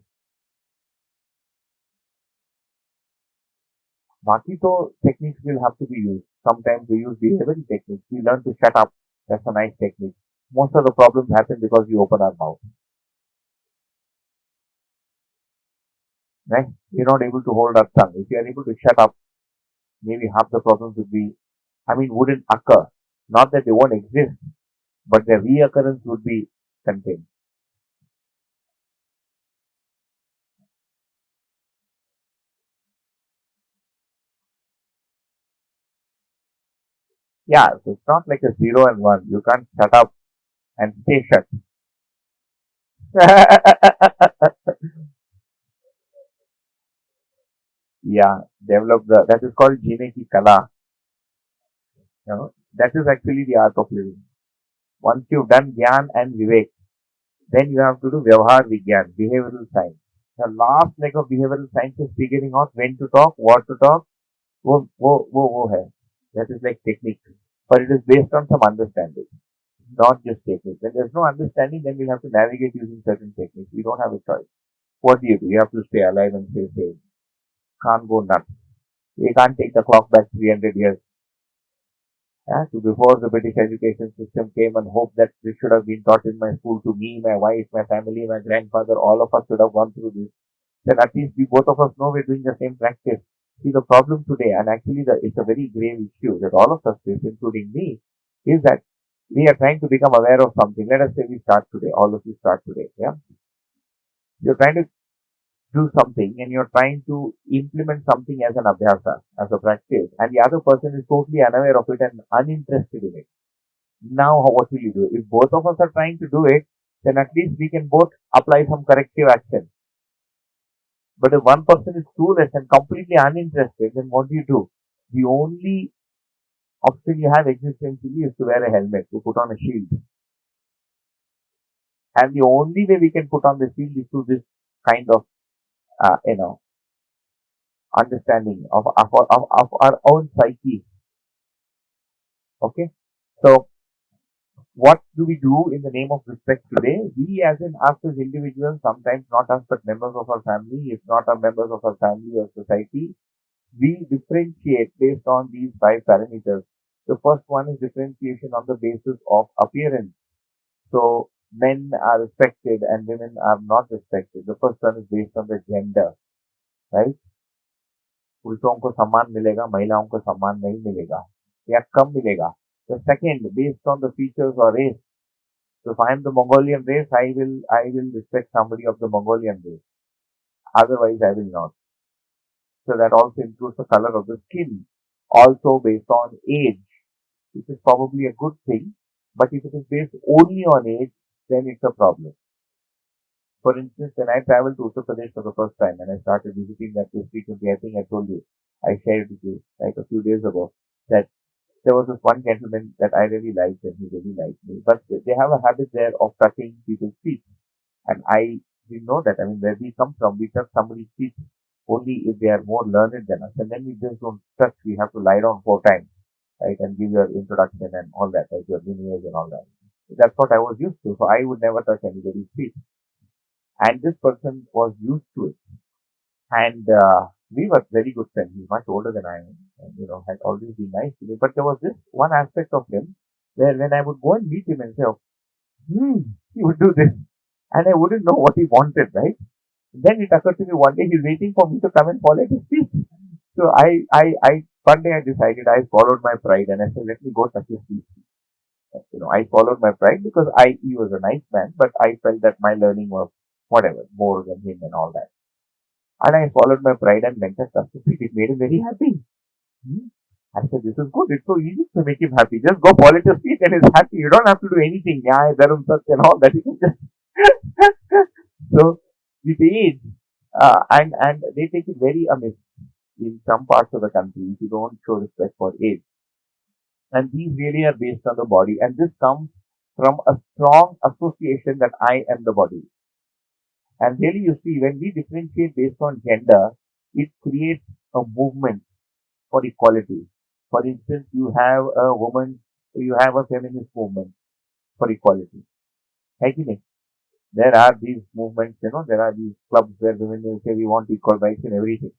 Baki to techniques will have to be used. Sometimes we use behavioral techniques. We learn to shut up. That's a nice technique. Most of the problems happen because we open our mouth. Right? We're not able to hold our tongue. If you are able to shut up, maybe half the problems wouldn't occur. Not that they won't exist, but their reoccurrence would be contained. Yeah, so it's not like a 0 and 1. You can't shut up and stay shut. Yeah, that is called Jine ki Kala. That is actually the art of living. Once you've done Gyan and Vivek, then you have to do Vyavhar Vigyan, behavioral science. The last leg of behavioral science is figuring out when to talk, what to talk, wo hai. That is like technique. But it is based on some understanding, not just technique. When there's no understanding, then we'll have to navigate using certain techniques. We don't have a choice. What do? You have to stay alive and stay safe. Can't go nuts. You can't take the clock back 300 years So before the British education system came and hoped that this should have been taught in my school to me, my wife, my family, my grandfather, all of us should have gone through this. Then at least we both of us know we're doing the same practice. See, the problem today, and actually it's a very grave issue that all of us face, including me, is that we are trying to become aware of something. Let us say we start today, all of you start today. Yeah, you're trying to do something and you're trying to implement something as an abhyasa, as a practice, and the other person is totally unaware of it and uninterested in it. Now, what will you do? If both of us are trying to do it, then at least we can both apply some corrective action. But if one person is clueless and completely uninterested, then what do? The only option you have existentially is to wear a helmet, to put on a shield. And the only way we can put on the shield is through this kind of, uh, you know, understanding of our own psyche. Okay? So, what do we do in the name of respect today? We as in us as individuals, sometimes not us but members of our family, if not our members of our family or society, we differentiate based on these five parameters. The first one is differentiation on the basis of appearance. So men are respected and women are not respected. The first one is based on the gender, right? पुरुषों को सम्मान मिलेगा महिलाओं को सम्मान नहीं मिलेगा या कम मिलेगा. The second, based on the features or race. So if I am the Mongolian race, I will respect somebody of the Mongolian race. Otherwise, I will not. So that also includes the color of the skin. Also based on age, which is probably a good thing. But if it is based only on age, then it's a problem. For instance, when I traveled to Uttar Pradesh for the first time and I started visiting that place frequently, I think I told you, I shared with you like a few days ago that there was this one gentleman that I really liked and he really liked me. But they have a habit there of touching people's feet. And I didn't know that. I mean, where we come from, we touch somebody's feet only if they are more learned than us. And then we just don't touch. We have to lie down 4 times, right? And give your introduction and all that, like your lineage and all that. That's what I was used to. So I would never touch anybody's feet. And this person was used to it. And we were very good friends. He's much older than I am, and had always been nice to me. But there was this one aspect of him where when I would go and meet him and say, he would do this, and I wouldn't know what he wanted, right? Then it occurred to me one day he's waiting for me to come and fall at his feet. So one day I decided I followed my pride and I said, let me go touch his feet. I followed my pride because he was a nice man, but I felt that my learning was whatever, more than him and all that. And I followed my pride and went and touched his feet. It made him very happy. I said, this is good. It's so easy to make him happy. Just go fall at his feet and he's happy. You don't have to do anything. Yeah, dharam, sat and all that. You can just so with age, and they take it very amiss in some parts of the country if you don't show respect for age. And these really are based on the body. And this comes from a strong association that I am the body. And really, you see, when we differentiate based on gender, it creates a movement for equality. For instance, you have a feminist movement for equality. Right? There are these movements, there are these clubs where women will say we want equal rights in everything.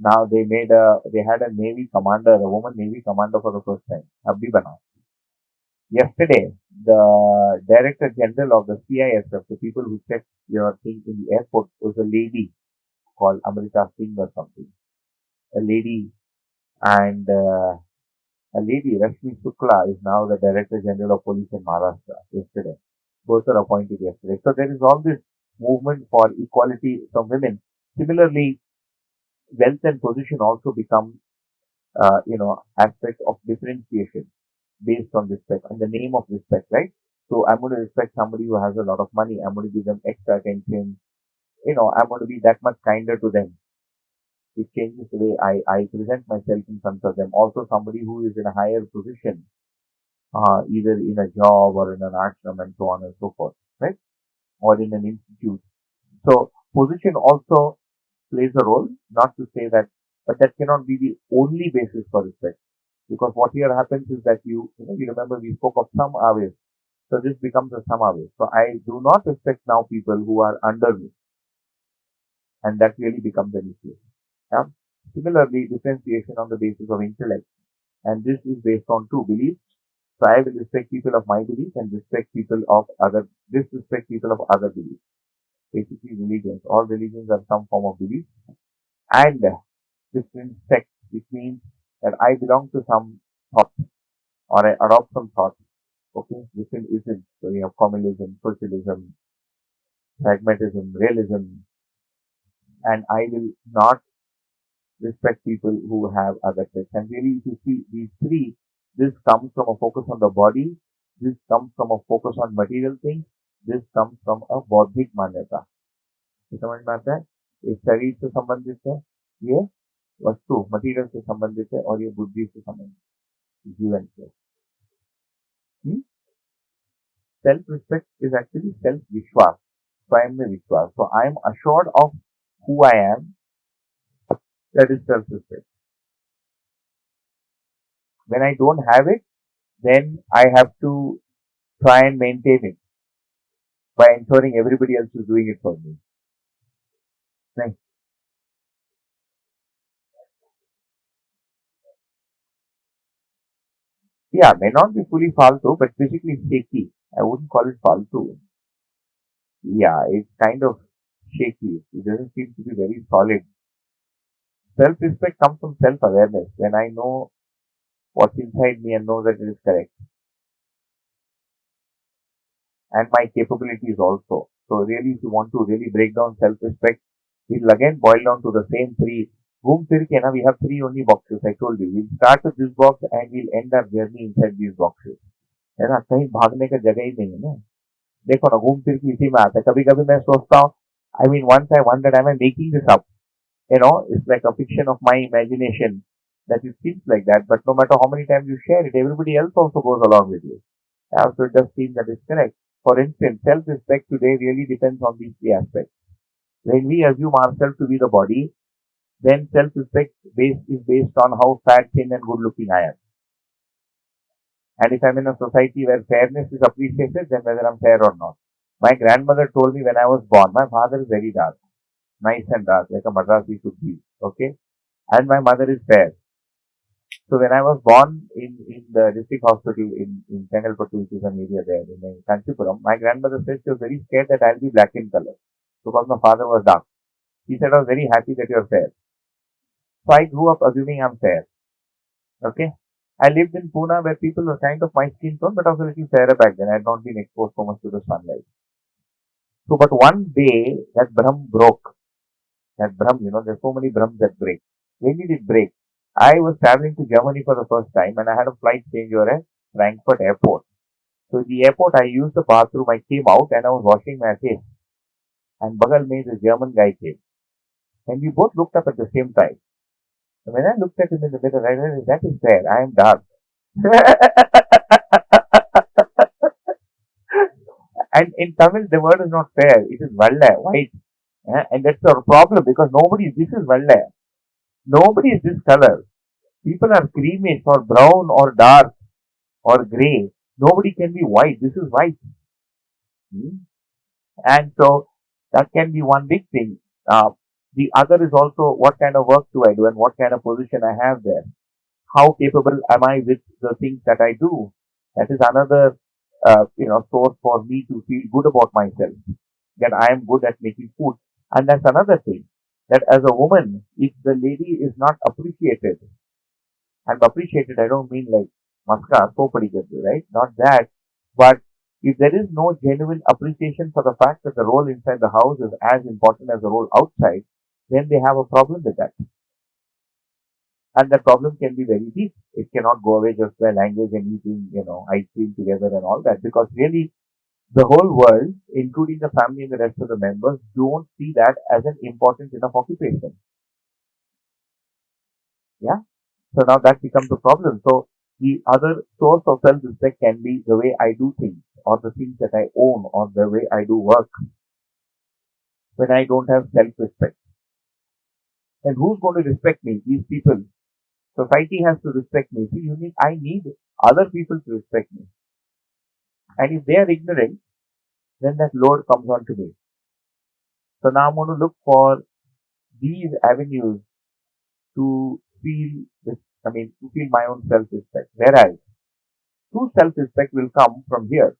Now they had a Navy commander, a woman Navy commander for the first time, Abdi Bana. Yesterday, the Director General of the CISF, the people who check your thing in the airport, was a lady called Amrita Singh or something. A lady, and a lady, Rashmi Shukla, is now the Director General of Police in Maharashtra yesterday. Both were appointed yesterday. So there is all this movement for equality from women. Similarly, wealth and position also become, aspect of differentiation based on respect and the name of respect, right? So I'm going to respect somebody who has a lot of money. I'm going to give them extra attention. I'm going to be that much kinder to them. It changes the way I present myself in front of them. Also, somebody who is in a higher position, either in a job or in an ashram and so on and so forth, right? Or in an institute. So position also plays a role, not to say that, but that cannot be the only basis for respect. Because what here happens is that you remember we spoke of some aways. So this becomes a some aways. So I do not respect now people who are under me. And that really becomes an issue. Yeah? Similarly, differentiation on the basis of intellect. And this is based on two beliefs. So I will respect people of my belief and disrespect people of other beliefs. Basically religions. All religions are some form of belief. And different sects, which means that I belong to some thought or I adopt some thought. Okay, different isms. So we have communism, socialism, pragmatism, realism, and I will not respect people who have other traits. And really, if you see these three, this comes from a focus on the body, this comes from a focus on material things, this comes from a बौद्धिक मान्यता. ये समझ में आता है? ये शरीर से संबंधित है, ये वस्तु मटीरियल से संबंधित है और ये बुद्धि से संबंधित जीवन से. Self respect is actually self vishwas, स्वयं में विश्वास. So I am assured of who I am. That is self respect. When I don't have it, then I have to try and maintain it by ensuring everybody else is doing it for me. Right? Yeah, may not be fully faltu, but physically shaky. I wouldn't call it faltu. Yeah, it's kind of shaky. It doesn't seem to be very solid. Self-respect comes from self-awareness. When I know what's inside me and know that it is correct. And my capabilities also. So really, if you want to really break down self-respect, it will again boil down to the same three. घूम फिर के ना, we have three only boxes. I told you, we'll start with this box and we'll end our journey inside these boxes. है ना, कहीं भागने का जगह ही नहीं है ना. देखो ना, घूम फिर के इसी में आता है. कभी कभी मैं सोचता हूँ, I mean, once I wondered, am I making this up? You know, it's like a fiction of my imagination that it seems like that. But no matter how many times you share it, everybody else also goes along with you. Yeah, so it does seem that it's correct. For instance, self-respect today really depends on these three aspects. When we assume ourselves to be the body, then self-respect is based on how fat, thin, and good-looking I am. And if I'm in a society where fairness is appreciated, then whether I'm fair or not. My grandmother told me when I was born, my father is very dark, nice and dark, like a Madrasi should be. Okay? And my mother is fair. So when I was born in the district hospital in Tengalpattu, which is an area there in Kanchipuram, my grandmother said she was very scared that I'll be black in color because my father was dark. She said, I was very happy that you're fair. So I grew up assuming I'm fair. Okay. I lived in Pune where people were kind of my skin tone, but I was a little fairer back then. I had not been exposed so much to the sunlight. So, but one day that Brahm broke. That Brahm, there's so many Brahms that break. When did it break? I was traveling to Germany for the first time and I had a flight changeover at Frankfurt airport. So, the airport, I used the bathroom. I came out and I was washing my face. And Bagal me, the German guy came. And we both looked up at the same time. And when I looked at him in the mirror, I realized that is fair. I am dark. And in Tamil, the word is not fair. It is valla, white. And that's our problem because this is valla. Nobody is this color. People are creamish or brown or dark or grey. Nobody can be white. This is white. And so that can be one big thing. The other is also what kind of work do I do and what kind of position I have there. How capable am I with the things that I do? That is another, source for me to feel good about myself. That I am good at making food. And that's another thing. That as a woman, if the lady is not appreciated, and appreciated, I don't mean like maska, sopadi, right? Not that. But if there is no genuine appreciation for the fact that the role inside the house is as important as the role outside, then they have a problem with that. And the problem can be very deep. It cannot go away just by language and eating, ice cream together and all that. Because really, the whole world, including the family and the rest of the members, don't see that as an important enough occupation. Yeah? So now that becomes a problem. So the other source of self-respect can be the way I do things, or the things that I own, or the way I do work. When I don't have self-respect. And who's going to respect me? These people. Society has to respect me. See, I need other people to respect me. And if they are ignorant, then that load comes on to me. So now I'm going to look for these avenues to feel this, I mean, to feel my own self-respect. Whereas true self-respect will come from here,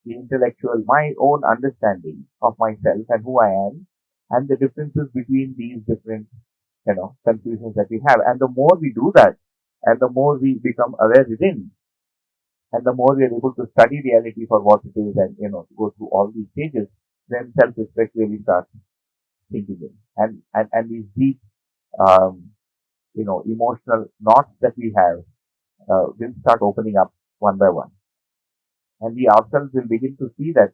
the intellectual, my own understanding of myself and who I am, and the differences between these different, confusions that we have. And the more we do that, and the more we become aware within, and the more we are able to study reality for what it is, and go through all these stages, then self-respect really starts sinking in, and these deep, um, emotional knots that we have will start opening up one by one. And we ourselves will begin to see that,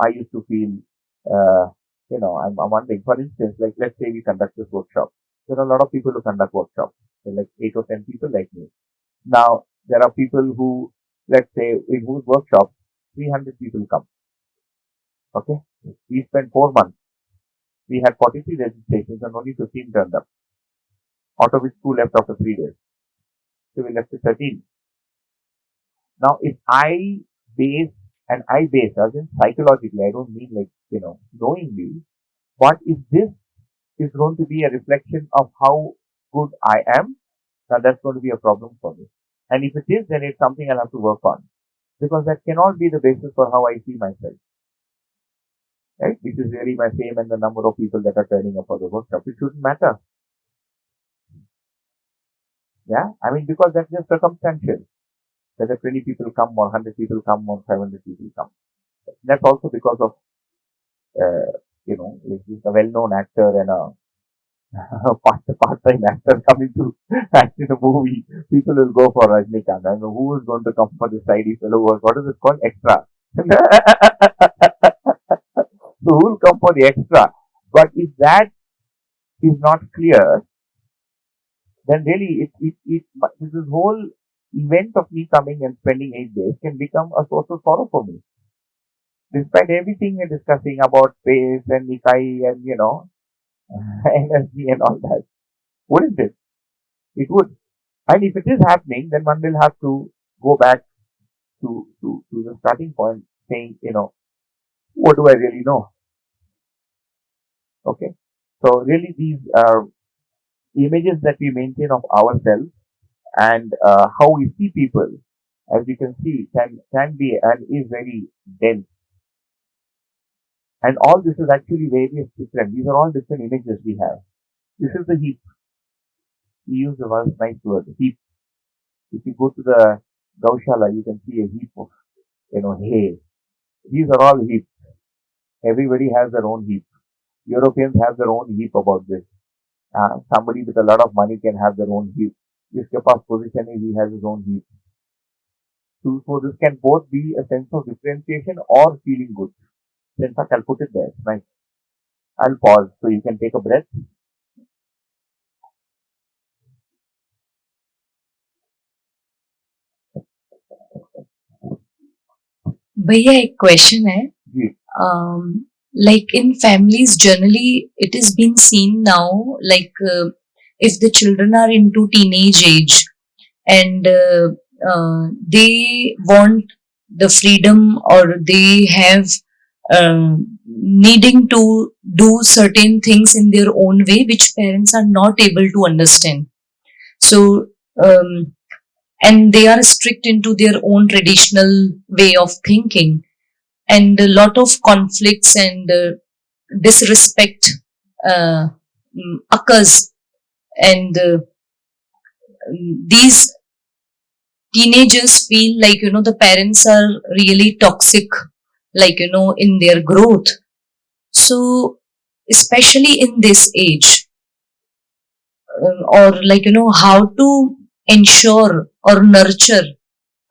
I used to feel, I'm wondering, for instance, like let's say we conduct this workshop. There are a lot of people who conduct workshops. There are like 8 or 10 people like me. Now, there are people who, let's say, in whose workshop, 300 people come. Okay? We spent 4 months. We had 43 registrations and only 15 turned up, out of which 2 left after 3 days. So we left with 13. Now, if I base, as in psychologically, I don't mean like, knowingly, but if this is going to be a reflection of how good I am, now that's going to be a problem for me. And if it is, then it's something I'll have to work on. Because that cannot be the basis for how I see myself. Right? This is really my fame and the number of people that are turning up for the workshop. It shouldn't matter. Yeah? I mean, because that's just circumstantial. Whether 20 people come or 100 people come or 500 people come. That's also because of, he's a well-known actor and a part-time actor coming to act in a movie. People will go for Rajnikant. I know who is going to come for the sidey fellow work. What is it called? Extra. So who will come for the extra? But if that is not clear, then really this whole event of me coming and spending 8 days can become a source of sorrow for me. Despite everything we're discussing about space and Nikai and, energy and all that. Wouldn't it? It would. And if it is happening, then one will have to go back to the starting point saying, what do I really know? Okay. So really these images that we maintain of ourselves and how we see people, as you can see, can be and is very dense. And all this is actually various different. These are all different images we have. This is the heap. We use the nice word, heap. If you go to the Gaushala, you can see a heap of, hay. These are all heaps. Everybody has their own heap. Europeans have their own heap about this. Somebody with a lot of money can have their own heap. Jiske paas position is, he has his own heap. So this can both be a sense of differentiation or feeling good. So in fact, I'll put it there. Nice. I'll pause so you can take a breath. भैया एक question है like in families generally it is being seen now like if the children are into teenage age and they want the freedom or they have needing to do certain things in their own way which parents are not able to understand, so and they are strict into their own traditional way of thinking, and a lot of conflicts and disrespect occurs, and these teenagers feel like the parents are really toxic, like in their growth. So especially in this age, or like how to ensure or nurture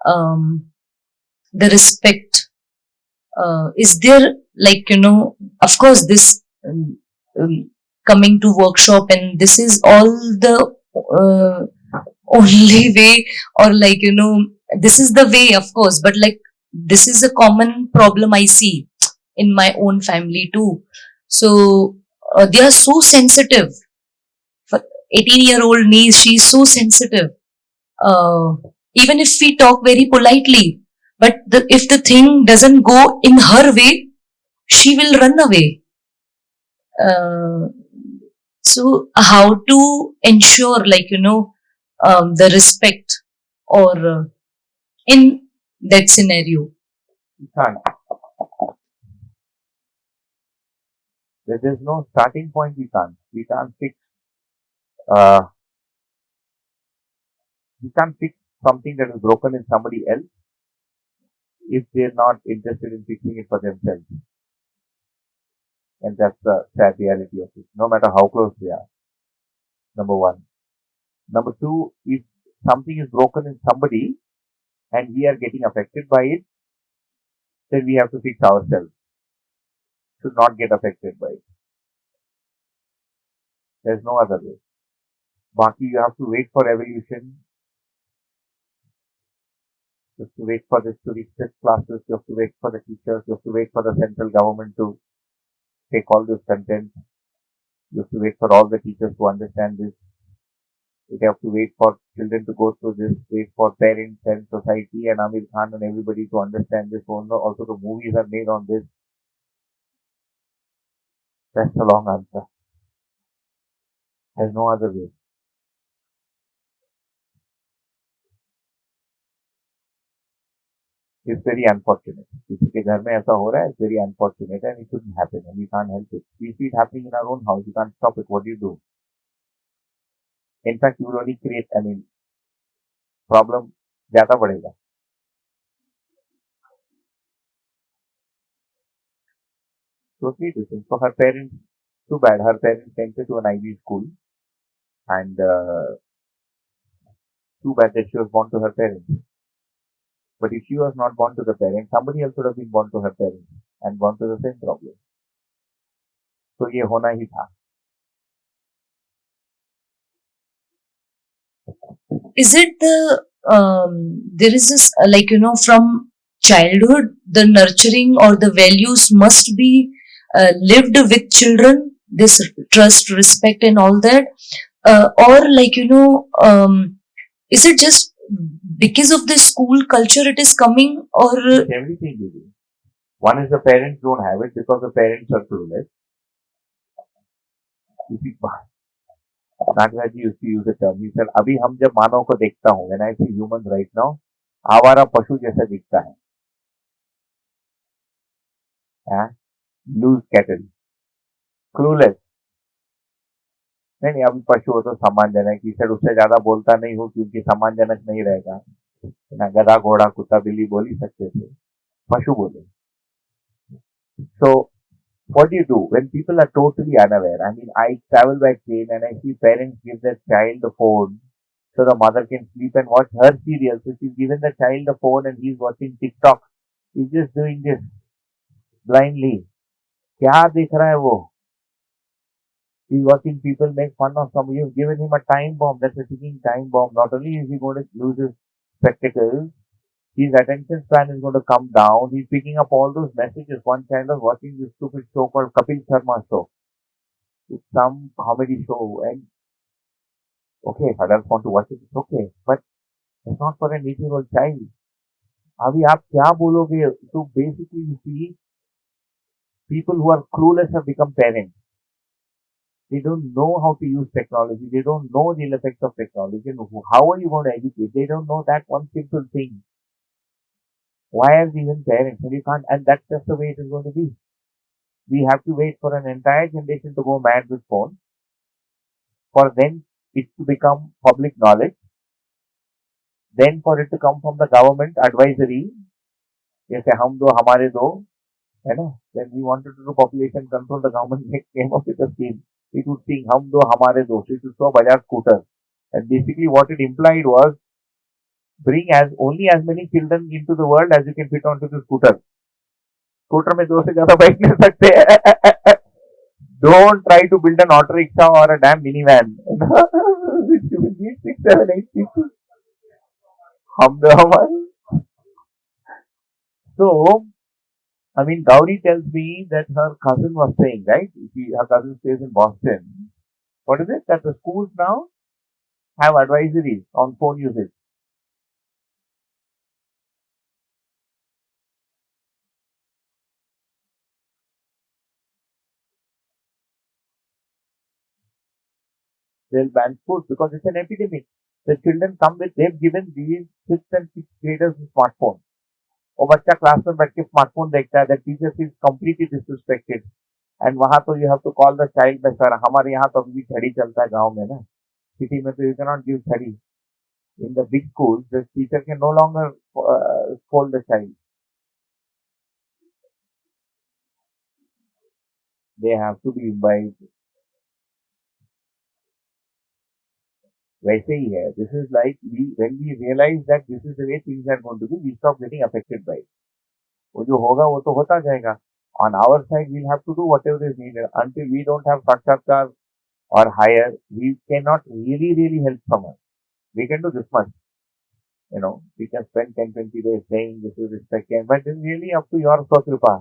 the respect, is there like of course this coming to workshop and this is all the only way, or like this is the way of course, but like this is a common problem I see in my own family too. So they are so sensitive. For 18-year-old niece, she's so sensitive. Even if we talk very politely, but if the thing doesn't go in her way, she will run away. So how to ensure, like the respect or in that scenario? You can't. There's no starting point. We can't fix. Uh, we can't fix something that is broken in somebody else if they're not interested in fixing it for themselves. And that's the sad reality of it. No matter how close we are. Number one. Number two, if something is broken in somebody and we are getting affected by it, then we have to fix ourselves. Should not get affected by it. There's no other way. Baki, you have to wait for evolution. You have to wait for this to restrict classes. You have to wait for the teachers. You have to wait for the central government to take all this content. You have to wait for all the teachers to understand this. You have to wait for children to go through this. Wait for parents and society and Amir Khan and everybody to understand this. Also, the movies are made on this. That's a long answer. There's no other way. It's very unfortunate. किसी के घर में ऐसा हो रहा है, it's very unfortunate and it shouldn't happen and we can't help it. We see it happening in our own house. You can't stop it. What do you do? In fact, you will only create, problem ज़्यादा बढ़ेगा. Totally different. So her parents, too bad. Her parents sent her to an Ivy school and too bad that she was born to her parents. But if she was not born to the parents, somebody else would have been born to her parents and gone through the same problem. So ये होना ही था. Is it there is this from childhood the nurturing or the values must be lived with children, this trust, respect and all that, or is it just because of the school culture it is coming, or It's everything we do. One is the parents don't have it because the parents are clueless. Nagaraji used to use the term. He said, अभी हम जब मानव को देखता हूँ, when I see humans right now, आवारा पशु जैसा दिखता है. Loose cattle, clueless. नहीं अभी पशु हो तो सम्मानजनक. He said उससे ज्यादा बोलता नहीं हूँ क्योंकि सम्मानजनक नहीं रहेगा. ना गधा घोड़ा कुत्ता बिल्ली बोल ही सकते थे, पशु बोले. So what do you do when people are totally unaware? I travel by train and I see parents give their child the phone so the mother can sleep and watch her serials. So she's given the child the phone and he's watching TikTok. He's just doing this blindly. क्या देख रहा है वो? He's watching people make fun of somebody. You've given him a time bomb. That's a ticking time bomb. Not only is he going to lose his spectacles, his attention span is going to come down. He's picking up all those messages. One child was watching this stupid show called Kapil Sharma Show. It's some comedy show. And okay, if adults want to watch it, it's okay. But it's not for an 8-year-old child. अभी आप क्या बोलोगे? So basically you see people who are clueless have become parents. They don't know how to use technology. They don't know the ill effects of technology. And how are you going to educate? They don't know that one simple thing. Why are they even parents? And you can't, and that's just the way it is going to be. We have to wait for an entire generation to go mad with phones, for then it to become public knowledge, then for it to come from the government advisory. जैसे हम दो हमारे दो, है ना? When we wanted to do population control, the government came up with a scheme. It would sing हम दो हमारे दो. So it would show Bajaj scooter. And basically what it implied was bring only as many children into the world as you can fit onto the scooter. Scooter में दो से ज्यादा बैठ नहीं सकते. Don't try to build an auto rickshaw or a damn minivan. You will need 6, 7, 8 people. हम दो हमारे. So, Gauri tells me that her cousin was saying, right? Her cousin stays in Boston. What is it? That the schools now have advisories on phone usage. They'll ban food because it's an epidemic. The children come with, they've given these fifth and sixth graders a smartphone. वो बच्चा class में बैठ के smartphone देखता है, that teacher is completely disrespected. And वहां तो you have to call the child में, सर हमारे यहाँ तो अभी भी छड़ी चलता है गांव में ना, सिटी में तो यू कैन नॉट गिव छड़ी. In the big school the teacher can no longer scold the child. They have to be invite. वैसे ही है. This is like we when we realize that this is the way things are going to be, we stop getting affected by. वो जो होगा वो तो होता जाएगा. On our side, we'll have to do whatever is needed. Until we don't have Sakshatkar or higher, we cannot really help someone. We can do this much. We can spend 10, 20 days saying this is respect, but it's really up to your Swakripa.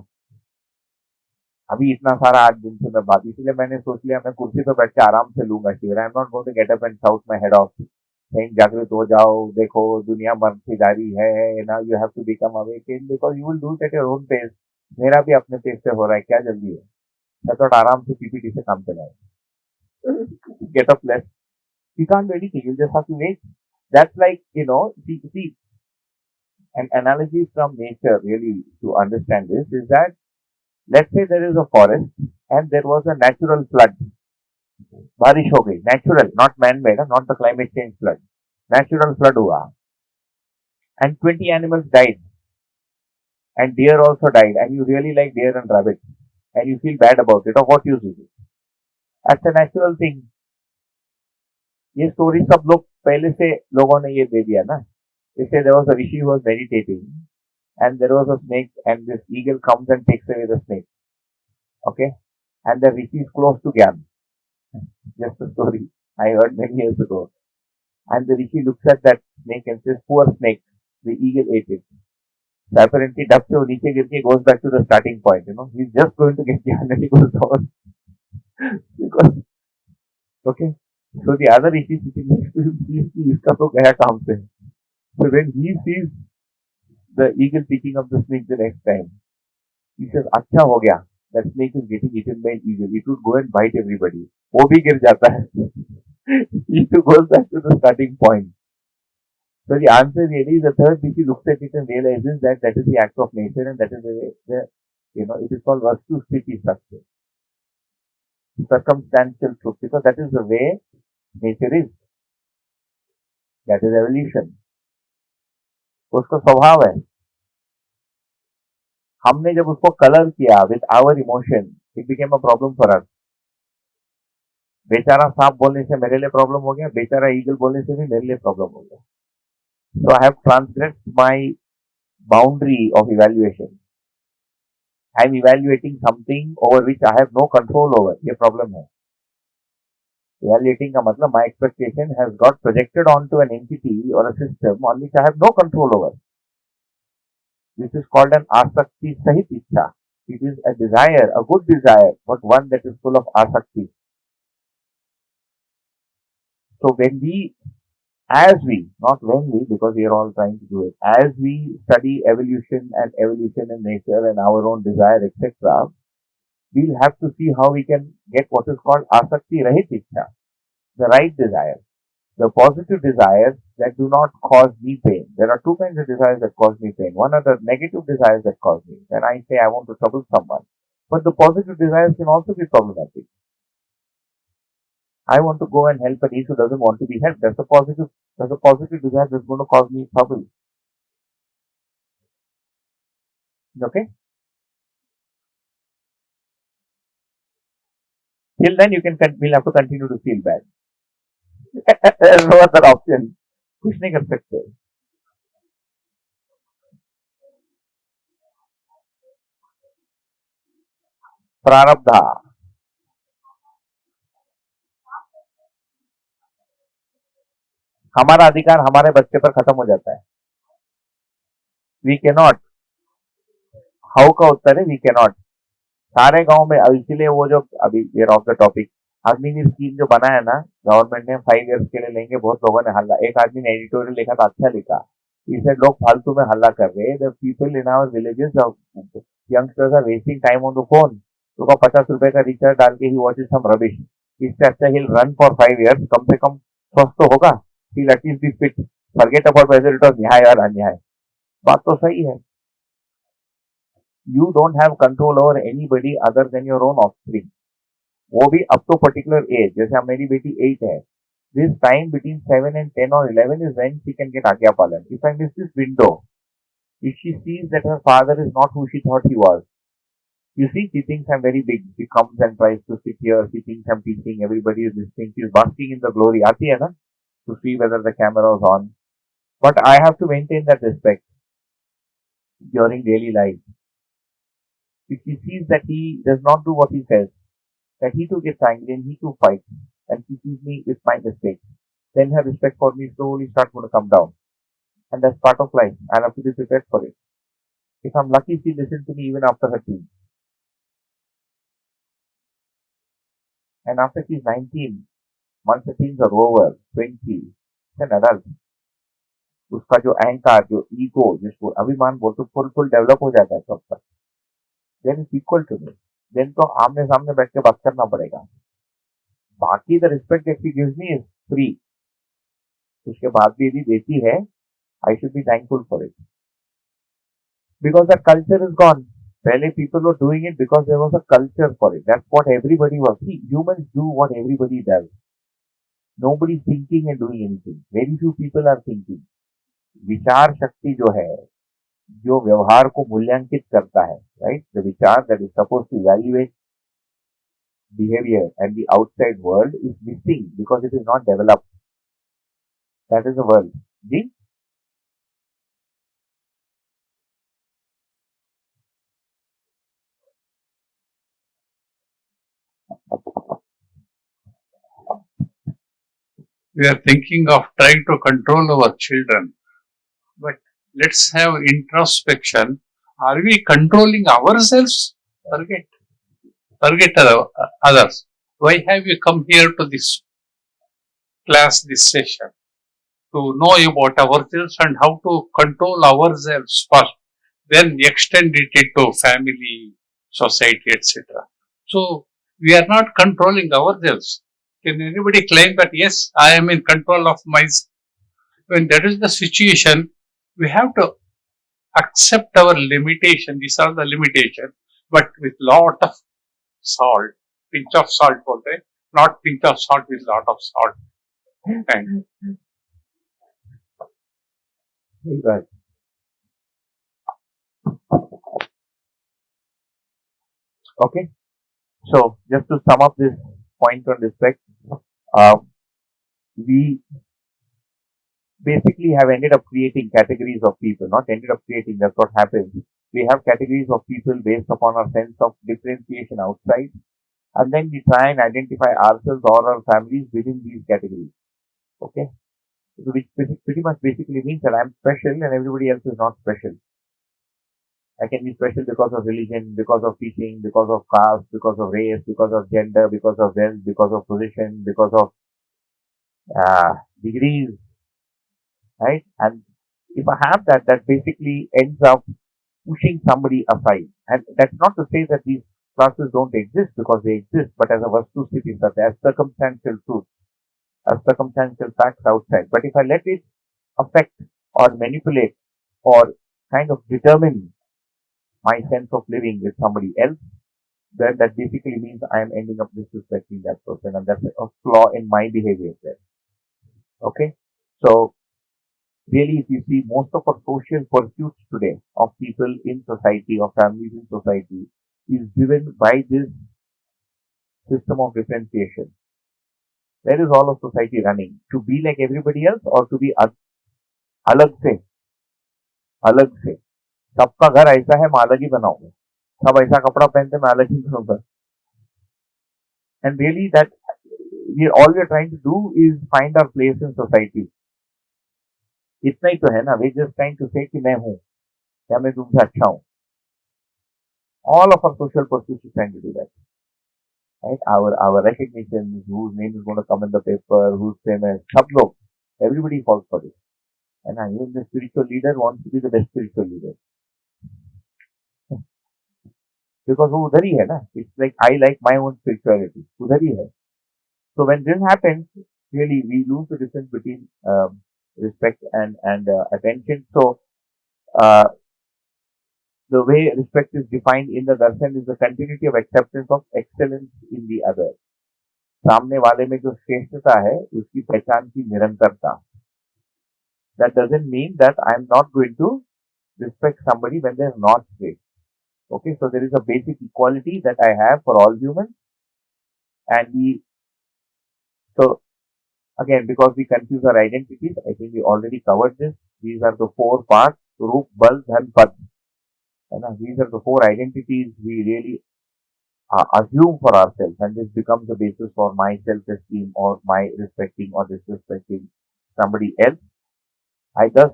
अभी इतना सारा 8 दिन से मैं बात, इसलिए मैंने सोच लिया मैं कुर्सी पे बैठ के आराम से लूंगा शिविर. I am not going to get up and shout my head off saying जागृत हो जाओ, देखो दुनिया मरती जा रही है, now you have to become awakened, because you will do it at your own pace. मेरा भी अपने पेस से हो रहा है, क्या जल्दी है. मैं तो आराम से पीपीटी से काम चलाए. Get up less. You can't do anything. You just have to wait. That's like, see, an analogy from nature really to understand this is that, let's say there is a forest and there was a natural flood. बारिश हो गई, natural, not man-made, not the climate change flood. Natural flood हुआ. And 20 animals died. And deer also died. And you really like deer and rabbit. And you feel bad about it. Of what use is it? That's a natural thing. ये story सब लोग पहले से लोगों ने ये दे दिया ना. जैसे there was a rishi who was meditating and there was a snake and this eagle comes and takes away the snake. Okay? And the rishi is close to Gyan. Just a story I heard many years ago. And the rishi looks at that snake and says, poor snake, the eagle ate it. So apparently duck se niche गिर के goes back to the starting point. He's just going to get Gyan and he goes down. Because, okay? So the other rishi sitting next to him sees कि इसका तो गया काम से. So when he sees the eagle picking up the snake the next time, he says, अच्छा हो गया. That snake is getting eaten by an eagle. It would go and bite everybody. वो भी गिर जाता है. He too goes back to the starting point. So the answer really is, the third rishi looks at it and realizes that that is the act of nature and that is the way, it is called Vastu Sthiti structure. Circumstantial truth, because that is the way nature is. That is evolution. उसका स्वभाव है. हमने जब उसको colour किया with our emotion, it became a problem for us. बेचारा सांप बोलने से मेरे लिए प्रॉब्लम हो गया, बेचारा ईगल बोलने से भी मेरे लिए प्रॉब्लम हो गया. So I have transgressed my boundary of evaluation. I am evaluating something over which I have no control over. ये प्रॉब्लम है. Evaluating का मतलब my expectation has got projected onto an entity or a system on which I have no control over. This is called an asakti sahit ichha. It is a desire, a good desire, but one that is full of asakti. So when we, not when we, because we are all trying to do it, as we study evolution in nature and our own desire, etc., we'll have to see how we can get what is called asakti rahit ichha, the right desire. The positive desires that do not cause me pain. There are two kinds of desires that cause me pain. One are the negative desires that cause me. When I say I want to trouble someone. But the positive desires can also be problematic. I want to go and help a niece who doesn't want to be helped. That's a positive desire that's going to cause me trouble. Okay? Till then we'll have to continue to feel bad. There's no other option. कुछ नहीं कर सकते. प्रारब्धा. हमारा अधिकार हमारे बच्चे पर खत्म हो जाता है. We can not. हाउ का उत्तर है वी कैन नॉट. सारे गांव में, इसीलिए वो जो अभी ये of the topic, Agniveer scheme जो बना है ना गवर्नमेंट ने 5 years के लिए लेंगे, बहुत लोगों ने हल्ला. एक आदमी ने एडिटोरियल लिखा था, अच्छा लिखा. इसे लोग फालतू में हल्ला कर रहे हैं. The people in our villages, youngsters are wasting time on the phone. तो 50 रुपए का रिचार्ज डाल के ही वॉचेस सम रबिश. इससे अच्छा ही रन फॉर 5 years, कम से कम स्वस्थ तो होगा. he'll at least be fit. Forget about whether it was Nyay or Anyay. बात तो सही है. You don't have control over anybody other than your own offspring. वो भी up to particular age. जैसे अब मेरी बेटी 8 है. This time between 7 and 10 or 11 is when she can get Agya Palan. If I miss this window, if she sees that her father is not who she thought he was, you see, she thinks I'm very big. She comes and tries to sit here. She thinks I'm teaching. Everybody is listening. She's basking in the glory. आती है ना? To see whether the camera is on. But I have to maintain that respect during daily life. If she sees that he does not do what he says, that he too gets angry and he too fights, and she sees me with my mistakes, then her respect for me slowly starts going to come down. And that's part of life. I'll have to be prepared for it. If I'm lucky, she listens to me even after her teens. And after she's 19, once the teens are over, 20, she's an adult. उसका जो अहंकार, जो ego, जिसको अभिमान बोलते full develop हो जाता है सब तक. Then it's equal to me. Then तो आमने सामने बैठ के बात करना पड़ेगा. बाकी the respect that she gives me is free. उसके बाद भी यदि देती है, I should be thankful for it. Because that culture is gone. पहले people were doing it because there was a culture for it. That's what everybody was. See, humans do what everybody does. Nobody is thinking and doing anything. Very few people are thinking. विचार शक्ति जो है, जो व्यवहार को मूल्यांकित करता है, right? The विचार that is supposed to evaluate behavior and the outside world is missing because it is not developed. That is the world. Ji? We are thinking of trying to control our children. But let's have introspection. Are we controlling ourselves? Forget others. Why have you come here to this class, this session? To know about ourselves and how to control ourselves first, then extend it into family, society, etc. So we are not controlling ourselves. Can anybody claim that yes, I am in control of myself? When that is the situation, we have to accept our limitation. These are the limitations, but with lot of salt, pinch of salt, not pinch of salt with lot of salt. And Right. Okay. So just to sum up this point on respect, we basically have ended up creating categories of people, not ended up creating, that's what happens. We have categories of people based upon our sense of differentiation outside, and then we try and identify ourselves or our families within these categories. Okay? So which pretty much basically means that I'm special and everybody else is not special. I can be special because of religion, because of teaching, because of caste, because of race, because of gender, because of wealth, because of position, because of degrees, right? And if I have that, that basically ends up pushing somebody aside. And that's not to say that these classes don't exist, because they exist, but as a vastu sthiti, as circumstantial truth, as circumstantial facts outside. But if I let it affect or manipulate or kind of determine my sense of living with somebody else, then that basically means I am ending up disrespecting that person, and that's a flaw in my behavior there. Okay? So really, if you see, most of our social pursuits today of people in society, of families in society, is driven by this system of differentiation. Where is all of society running? To be like everybody else or to be अलग से अलग से सबका घर ऐसा है मैं अलग ही बनाऊंगा, सब ऐसा कपड़ा पहनते मैं अलग ही बनूंगा. And really that all we're trying to do is find our place in society. इतना ही तो है ना. We're just trying to say कि मैं हूँ या मैं तुमसे अच्छा हूँ. All of our social pursuits is trying to do that. Right? Our recognition, whose name is going to come in the paper, who's famous, सब लोग, everybody falls for it. And even the spiritual leader wants to be the best spiritual leader. Because वो उधर ही है ना. It's like I like my own spirituality. उधर ही है. So when this happens, really we lose the difference between respect and attention. So uh, the way respect is defined in the darshan is the continuity of acceptance of excellence in the other. सामने वाले में जो श्रेष्ठता है उसकी पहचान की निरंतरता. That doesn't mean that I'm not going to respect somebody when they're not straight. Okay, so there is a basic equality that I have for all humans, and so again, because we confuse our identities, I think we already covered this. These are the four parts: Roop, Bal, Dhan, Pad. These are the four identities we really assume for ourselves, and this becomes the basis for my self-esteem or my respecting or disrespecting somebody else. I thus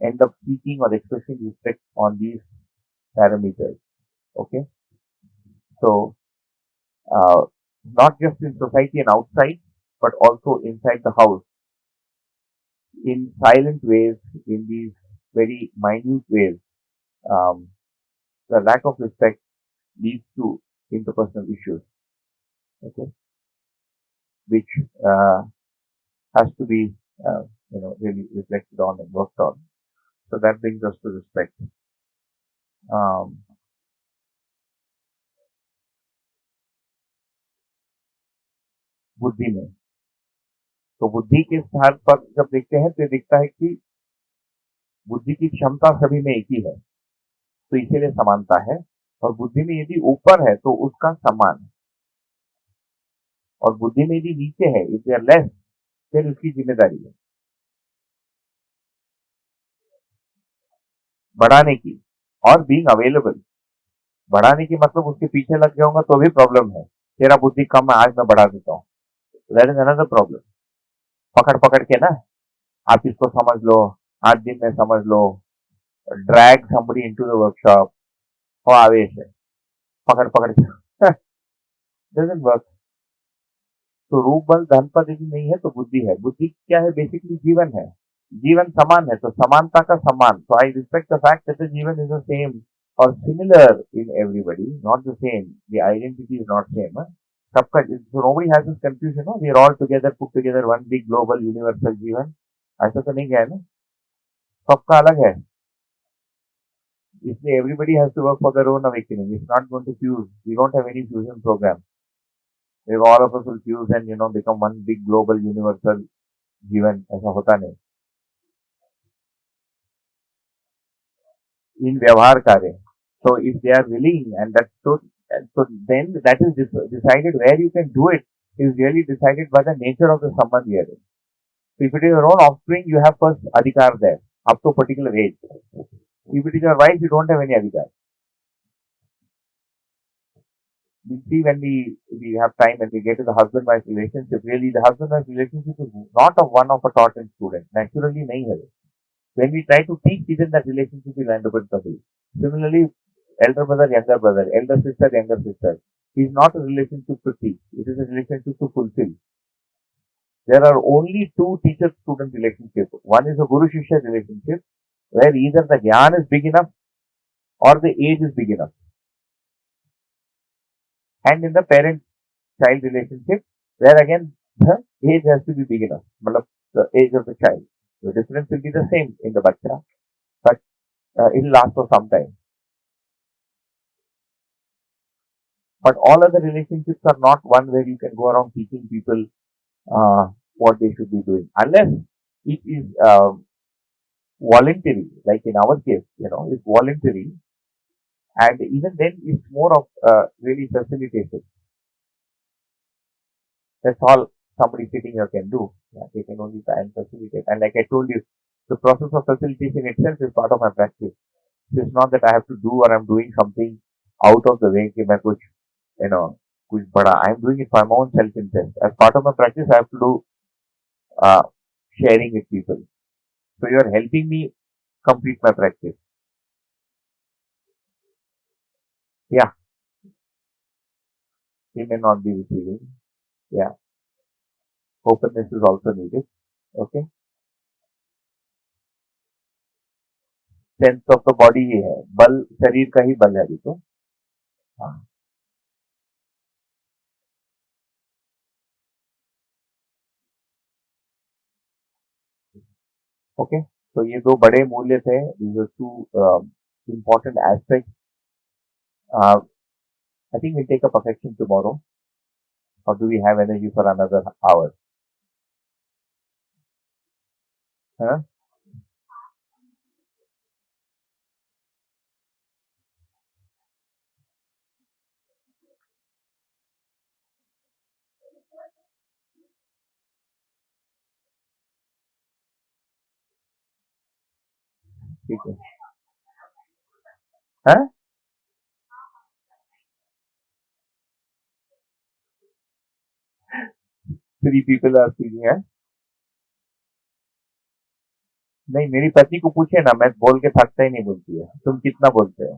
end up seeking or expressing respect on these parameters. Okay, so not just in society and outside, but also inside the house, in silent ways, in these very minute ways. The lack of respect leads to interpersonal issues, okay, which has to be, really reflected on and worked on. So that brings us to respect. बुद्धि में, तो बुद्धि के स्थान पर जब देखते हैं तो दिखता है कि बुद्धि की क्षमता सभी में एक ही है, तो इसीलिए समानता है. और बुद्धि में यदि ऊपर है तो उसका सम्मान है, और बुद्धि में यदि नीचे है, इफ दे आर लेस, फिर उसकी जिम्मेदारी है बढ़ाने की और बीइंग अवेलेबल. बढ़ाने की मतलब उसके पीछे लग जाऊंगा तो भी प्रॉब्लम है. तेरा बुद्धि कम है, आज मैं बढ़ा देता हूँ, दैट इज अनदर प्रॉब्लम. पकड़ पकड़ के ना, आप इसको समझ लो, 8 दिन में समझ लो, drag somebody into the workshop, वो आवेश है, पकड़ पकड़ के doesn't work. तो रूप बल धन पद यदि नहीं है तो बुद्धि है. बुद्धि क्या है? बेसिकली जीवन है. जीवन समान है, तो समानता का सम्मान. So I respect the fact that the जीवन is the same or similar in everybody, not the same. The identity is not same. सबका, so nobody has this confusion. We are all together, put together one big global universal जीवन. ऐसा तो नहीं है ना, सबका अलग है. इसलिए everybody has to work for their own awakening. It's not going to fuse. We don't have any fusion program. If all of us will fuse and become one big global universal जीवन, ऐसा होता नहीं. In व्यवहार कार्य. So if they are willing, and so then that is decided where you can do it is really decided by the nature of the someone we are in. So if it is your own offspring, you have first adhikar there up to a particular age. If it is your wife, you don't have any adhikar. We see when we have time and we get to the husband-wife relationship, really the husband-wife relationship is not of one of a taught and student. Naturally, nahi hai. When we try to teach, even that relationship will end up in trouble. Similarly, elder brother, younger brother, elder sister, younger sister, is not a relationship to teach. It is a relationship to fulfill. There are only two teacher-student relationships. One is a guru-shishya relationship, where either the jnana is big enough or the age is big enough. And in the parent-child relationship, where again the age has to be big enough, the age of the child. The difference will be the same in the bacha, but it will last for some time. But all other relationships are not one where you can go around teaching people what they should be doing, unless it is voluntary. Like in our case, it's voluntary, and even then it's more of really facilitation. That's all somebody sitting here can do. Yeah, they can only try and facilitate. And like I told you, the process of facilitation itself is part of my practice. It's not that I have to do or I'm doing something out of the way. I'm doing it for my own self-interest. As part of my practice, I have to do sharing with people. So you are helping me complete my practice. Yeah. He may not be receiving. Yeah. Openness is also needed. Okay. Sense of the body ही है, बल शरीर का ही बल है अभी तो. हाँ. Okay, so ये दो बड़े मूल्य थे. These are two important aspects. Uh, I think we'll take a perfection tomorrow, or do we have energy for another hour? Huh? ठीक है. Huh? Three people are speaking. Huh? नहीं, मेरी पत्नी को पूछे ना, मैं बोल के थकता ही नहीं, बोलती है तुम कितना बोलते हो.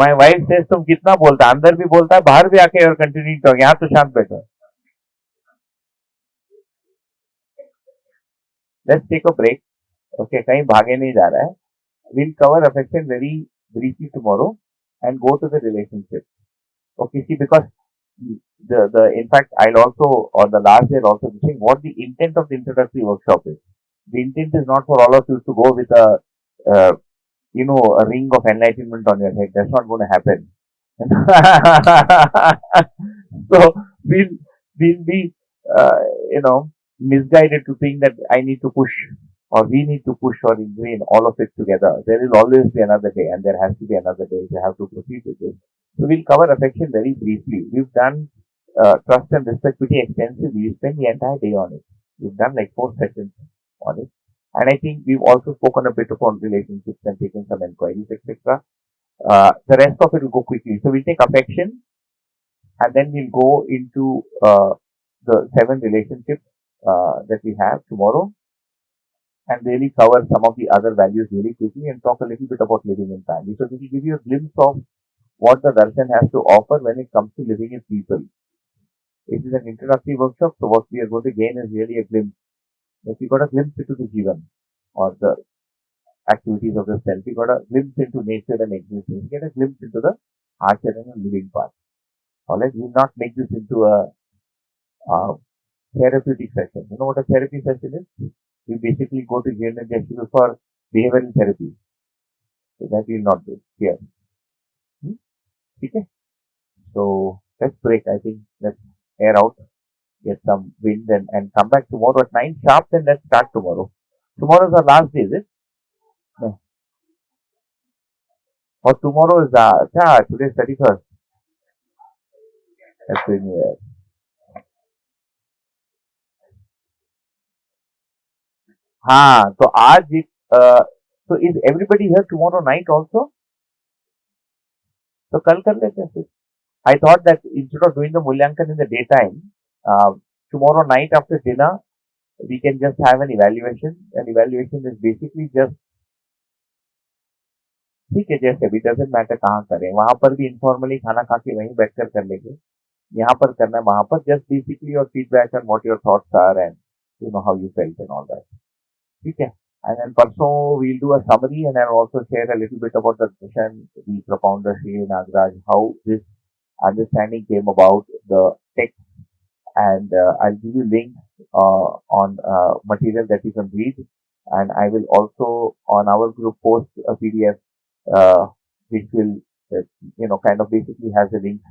माय वाइफ सेज तुम कितना बोलता है, अंदर भी बोलता है, बाहर भी आके और कंटिन्यू टॉक. यहाँ तो शांत बैठो. Let's take a break. Okay, कहीं भागे नहीं जा रहा है. We'll cover affection very briefly tomorrow and go to the relationship. Okay, see, because the in fact I'll also, or the last day I'll also be saying what the intent of the introductory workshop is. The intent is not for all of you to go with a uh, a ring of enlightenment on your head. That's not going to happen. So we'll be misguided to think that I need to push, or we need to push or ingrain all of it together. There will always be another day, and there has to be another day if you have to proceed with this. So we'll cover affection very briefly. We've done trust and respect pretty extensively. We spent the entire day on it. We've done like 4 sessions on it. And I think we've also spoken a bit about relationships and taken some inquiries, etc. The rest of it will go quickly. So we'll take affection, and then we'll go into the 7 relationships that we have tomorrow, and really cover some of the other values really quickly and talk a little bit about living in family. So this will give you a glimpse of what the darshan has to offer when it comes to living in people. It is an introductory workshop, so what we are going to gain is really a glimpse. If you got a glimpse into the jivan, or the activities of the self, you got a glimpse into nature and existence, you get a glimpse into the acharya and living part. Alright, we will not make this into a therapeutic session. You know what a therapy session is? We basically go to Jnana Institute for behavioral therapy. So that we will not do here. Okay? So let's break. I think let's air out, get some wind, and come back tomorrow at 9 sharp. Then let's start tomorrow. Tomorrow is our last day, is it? No. Or tomorrow is today is 31st. That's the new year. हाँ, तो आज so is everybody here tomorrow night also? तो कल कर लेते हैं फिर. I thought that instead of doing the Mulyankan in the daytime, tomorrow night after dinner, we can just have an evaluation. An evaluation is basically just, ठीक है, जैसे भी डजेंट मैटर कहाँ करें, वहां पर भी इनफॉर्मली खाना खा के वहीं बैठकर कर लेंगे. यहाँ पर करना है, वहां पर just basically your feedback and what your thoughts are and how you felt and all that. ठीक है. And then also we'll do a summary, and I'll also share a little bit about the session, the propounder Sri Nagraj, how this understanding came about, the text, and I'll give you links on material that you can read, and I will also on our group post a PDF which will kind of basically has a link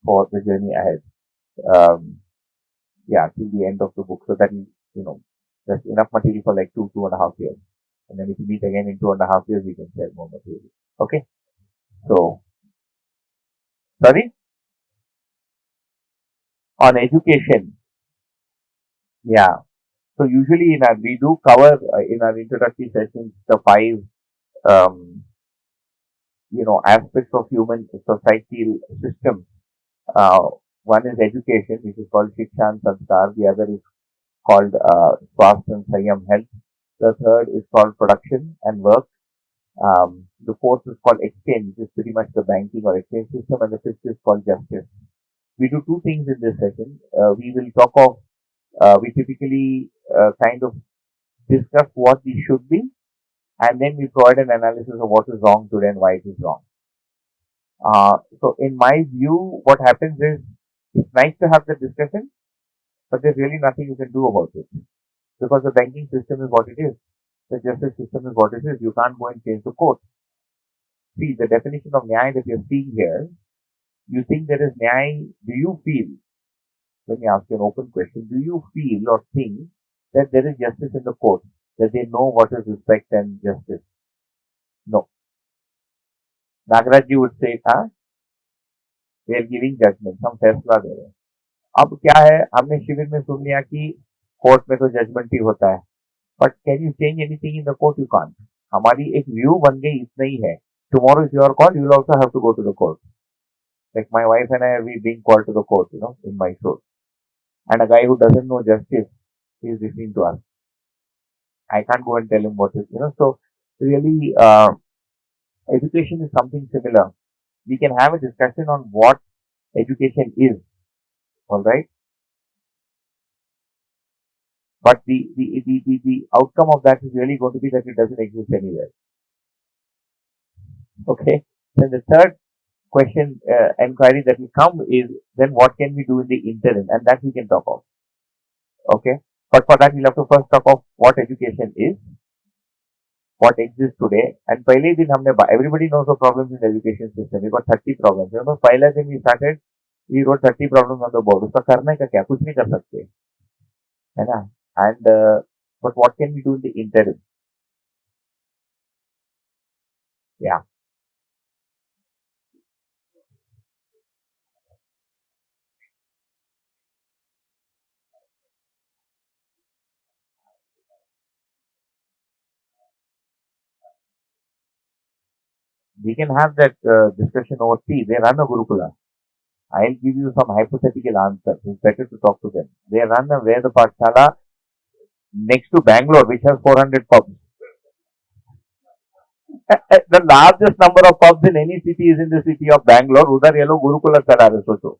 for the journey ahead. Um, till the end of the book, so that there's enough material for like 2.5 years. And then if we meet again in 2.5 years, we can share more material. Okay. So, sorry? On education. Yeah. So usually we do cover in our introductory sessions the 5, aspects of human societal system. One is education, which is called Shiksha and Sanskar. The other is called Swasth and Sanyam, health. The third is called production and work. The fourth is called exchange, which is pretty much the banking or exchange system, and the fifth is called justice. We do 2 things in this session. We will talk of, we typically kind of discuss what we should be, and then we provide an analysis of what is wrong today and why it is wrong. So in my view, what happens is, it's nice to have the discussion, but there's really nothing you can do about it, because the banking system is what it is. The justice system is what it is. You can't go and change the court. See, the definition of nyaya that you're seeing here, you think there is nyaya, do you feel, let me ask you an open question, do you feel or think that there is justice in the court, that they know what is respect and justice? No. Nagaraj ji would say, they are giving judgment, some फैसला दे रहे हैं. अब क्या है, हमने शिविर में सुन लिया कि कोर्ट में तो जजमेंट ही होता है, but can you change anything in the court? You can't. हमारी एक व्यू बन गई, इतना ही है. Tomorrow if you are called, you will also have to go to the court. Like my wife and I, we being called to the court, in my soul. And a guy who doesn't know justice is listening to us. I can't go and tell him what is, So really, education is something similar. We can have a discussion on what education is, all right? But the outcome of that is really going to be that it doesn't exist anywhere. Okay. Then the third question, inquiry that will come is, then what can we do in the interim? And that we can talk of. Okay. But for that, we'll have to first talk of what education is, what exists today. And पहले दिन हमने, everybody knows the problems in the education system. We got 30 problems. पहला दिन we started, we wrote 30 problems on the board. उसका करने का क्या? कुछ नहीं कर सकते, है ना? And but what can we do in the interim? Yeah. We can have that discussion over tea. They run a Gurukula. I'll give you some hypothetical answers. It's better to talk to them. They run a Veda Pathshala next to Bangalore, which has 400 pubs. The largest number of pubs in any city is in the city of Bangalore. Udhar ye log Gurukula chala rahe socho.